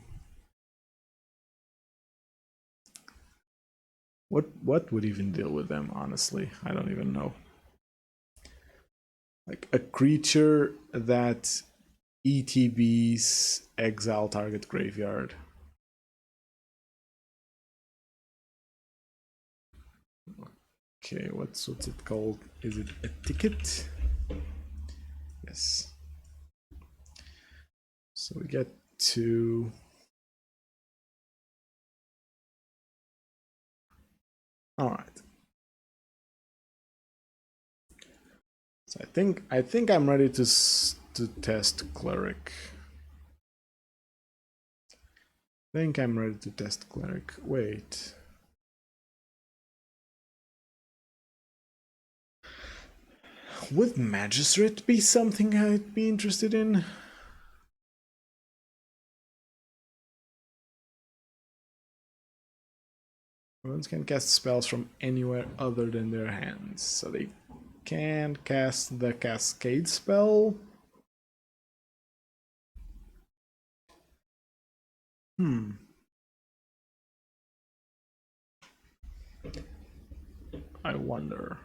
What would even deal with them, honestly? I don't even know. Like a creature that ETBs exile target graveyard. Okay, what's it called? Is it a ticket? Yes. So we get to all right. So I think I'm ready to test cleric. I think I'm ready to test cleric. Wait. Would magistrate be something I'd be interested in? Opponents can cast spells from anywhere other than their hands, so they can cast the Cascade spell. I wonder.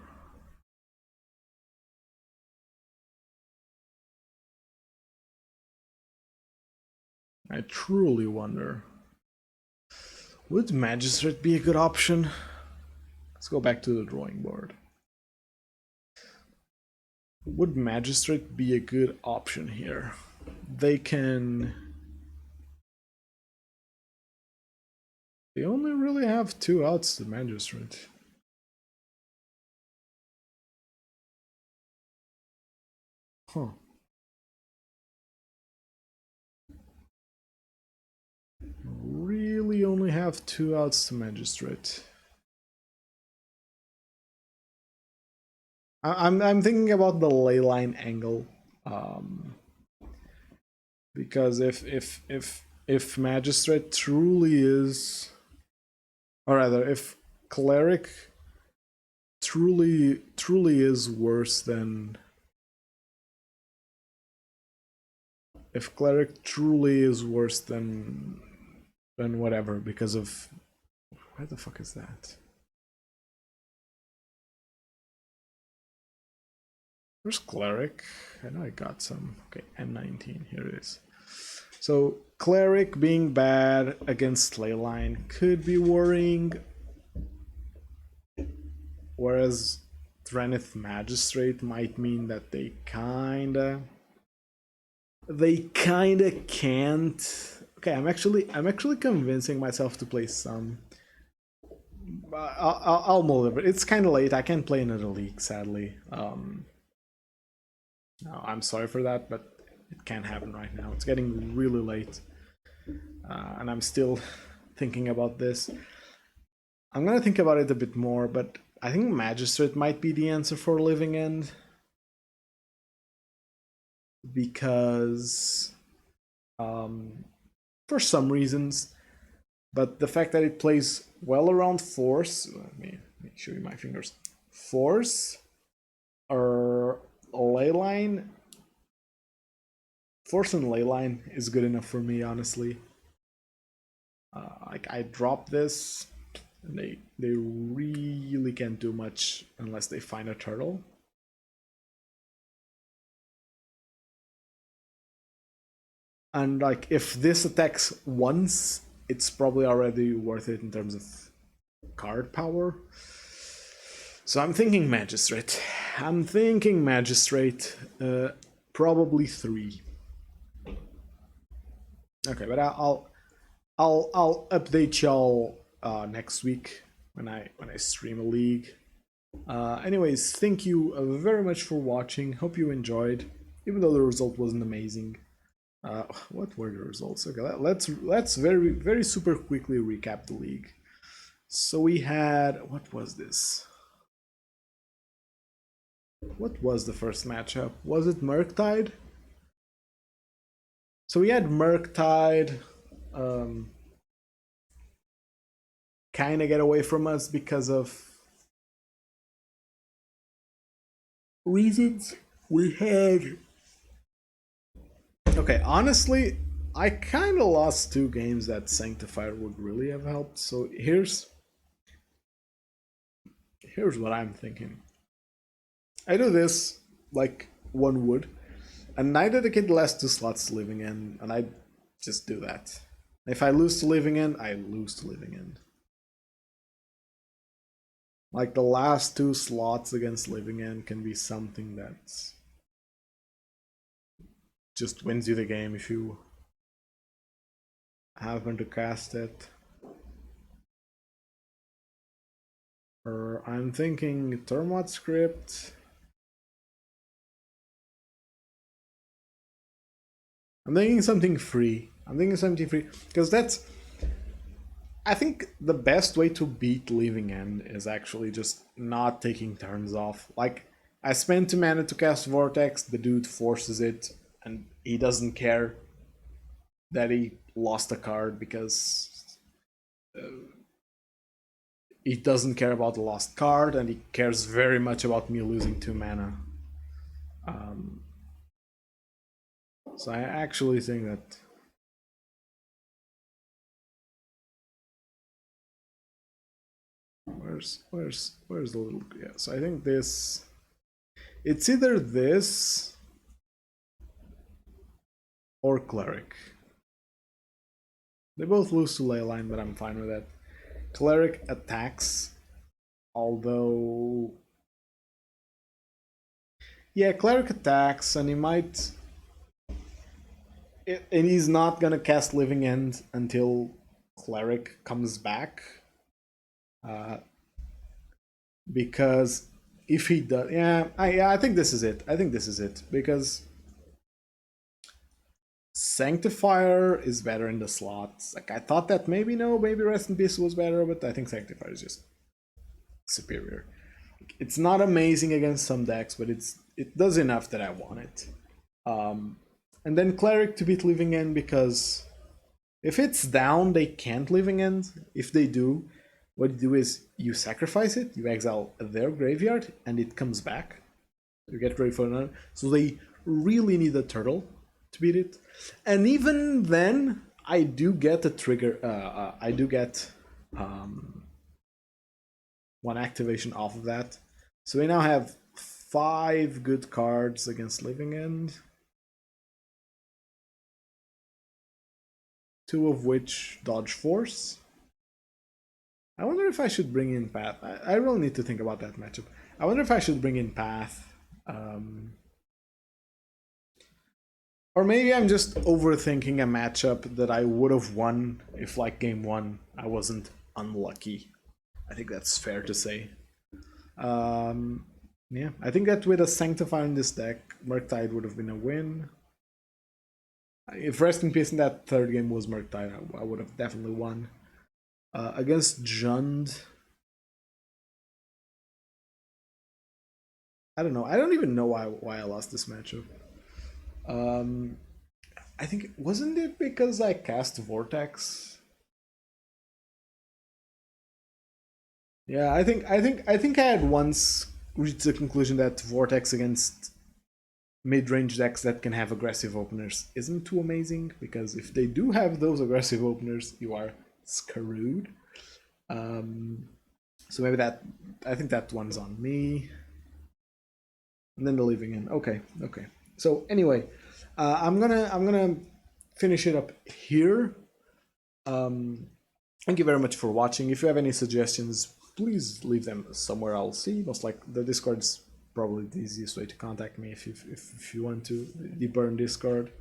I truly wonder. Would Magistrate be a good option? Let's go back to the drawing board. Would Magistrate be a good option here? They can... They only really have 2 outs to Magistrate. Huh. Really only have 2 outs to Magistrate. I'm thinking about the leyline angle, because if Magistrate truly is, or rather, if Cleric truly is worse than, if Cleric truly is worse than whatever because of, where the fuck is that? Where's Cleric? I know I got some. Okay, M19, here it is. So Cleric being bad against Leyline could be worrying, whereas Drenith Magistrate might mean that they kinda can't. Okay, I'm actually convincing myself to play some. I'll mull it, but it's kind of late. I can't play another league, sadly. No, I'm sorry for that, but it can't happen right now. It's getting really late, and I'm still thinking about this. I'm gonna think about it a bit more, but I think Magistrate might be the answer for Living End, because for some reasons, but the fact that it plays well around Force, let me show you my fingers, Force or Leyline, Force and Leyline is good enough for me, honestly. Like, I drop this, and they really can't do much unless they find a turtle. And like, if this attacks once, it's probably already worth it in terms of card power. So I'm thinking Magistrate. Probably 3. Okay, but I'll update y'all next week when I stream a league. Anyways, thank you very much for watching. Hope you enjoyed, even though the result wasn't amazing. What were the results? Okay, let's very super quickly recap the league. So we had, what was this? What was the first matchup? Was it Murktide? So we had Murktide kind of get away from us because of reasons. We had... Okay, honestly, I kind of lost 2 games that Sanctifier would really have helped. So here's what I'm thinking. I do this like one would, and I dedicate the last 2 slots to Living End, and I just do that. If I lose to Living End, I lose to Living End. Like, the last 2 slots against Living End can be something that just wins you the game if you happen to cast it. Or I'm thinking Termot Script. I'm thinking something free. Because that's... I think the best way to beat Living End is actually just not taking turns off. Like, I spent 2 mana to cast Vortex, the dude forces it, and he doesn't care that he lost a card because he doesn't care about the lost card, and he cares very much about me losing 2 mana. So I actually think that... Where's the little... Yeah, so I think this... It's either this or Cleric. They both lose to Leyline, but I'm fine with that. Cleric attacks, although... Yeah, Cleric attacks, and he might... And he's not gonna cast Living End until Cleric comes back. Because if he does... Yeah, I think this is it. Because Sanctifier is better in the slots. Like, I thought that maybe Rest in Peace was better, but I think Sanctifier is just superior. It's not amazing against some decks, but it does enough that I want it. And then Cleric to beat Living End, because if it's down, they can't Living End. If they do, what you do is you sacrifice it, you exile their graveyard, and it comes back. You get ready for another. So they really need a turtle to beat it. And even then, I do get a trigger. I do get 1 activation off of that. So we now have 5 good cards against Living End. 2 of which dodge force. I wonder if I should bring in Path. I really need to think about that matchup. I wonder if I should bring in Path. Or maybe I'm just overthinking a matchup that I would have won if, like, game 1, I wasn't unlucky. I think that's fair to say. Yeah, I think that with a Sanctify in this deck, Murktide would have been a win. If Rest in Peace in that third game was Murktide, I would have definitely won. Against Jund, I don't know. I don't even know why I lost this matchup. I think, wasn't it because I cast Vortex? Yeah, I think I had once reached the conclusion that Vortex against mid-range decks that can have aggressive openers isn't too amazing, because if they do have those aggressive openers, you are screwed. So maybe that, I think that one's on me. And then the Living End. Okay. So anyway, I'm gonna finish it up here. Thank you very much for watching. If you have any suggestions, please leave them somewhere. I'll see. Most like the Discord's probably the easiest way to contact me if you want to deeper in Discord.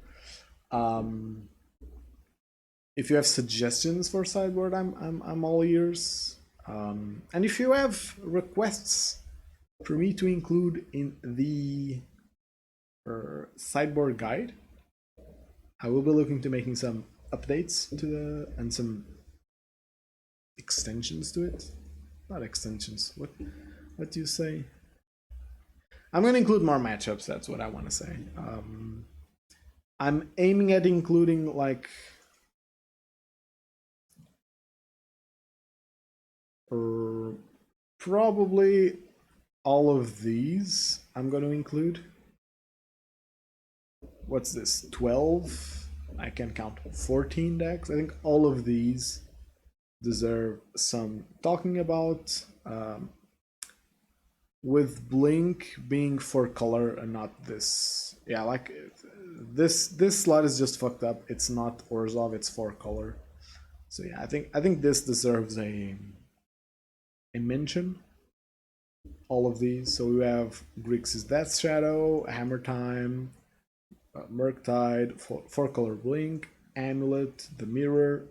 If you have suggestions for sideboard, I'm all ears. And if you have requests for me to include in the sideboard guide, I will be looking to making some updates to and some extensions to it. Not extensions. What do you say? I'm gonna include more matchups. That's what I want to say. I'm aiming at including like probably all of these. I'm going to include. What's this? 12? I can count 14 decks. I think all of these deserve some talking about. With Blink being for color and not this. Yeah, like this slot is just fucked up. It's not Orzhov, it's for color. So yeah, I think this deserves a mention. All of these. So we have Grixis Death Shadow, Hammer Time, Murktide, four color Blink, Amulet, the Mirror,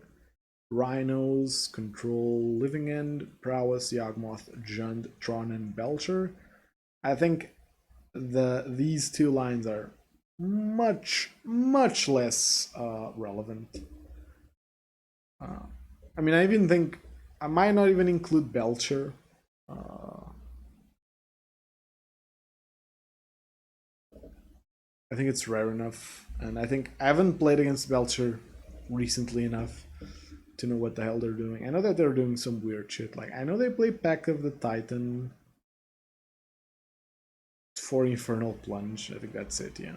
Rhinos, Control, Living End, Prowess, Yawgmoth, Jund, Tron, and Belcher. I think these two lines are much less relevant. I mean, I even think I might not even include Belcher. I think it's rare enough, and I think I haven't played against Belcher recently enough to know what the hell they're doing. I know that they're doing some weird shit. Like, I know they play Pact of the Titan for Infernal Plunge. I think that's it, yeah.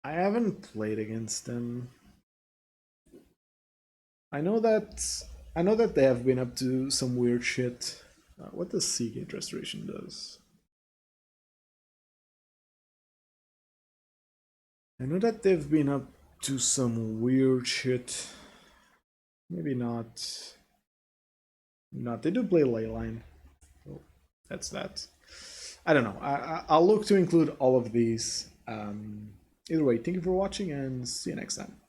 I haven't played against them. I know that they have been up to some weird shit. What does Seagate Restoration does? I know that they've been up to some weird shit. Maybe not. Not. They do play Leyline. So that's that. I don't know. I'll look to include all of these. Either way, thank you for watching and see you next time.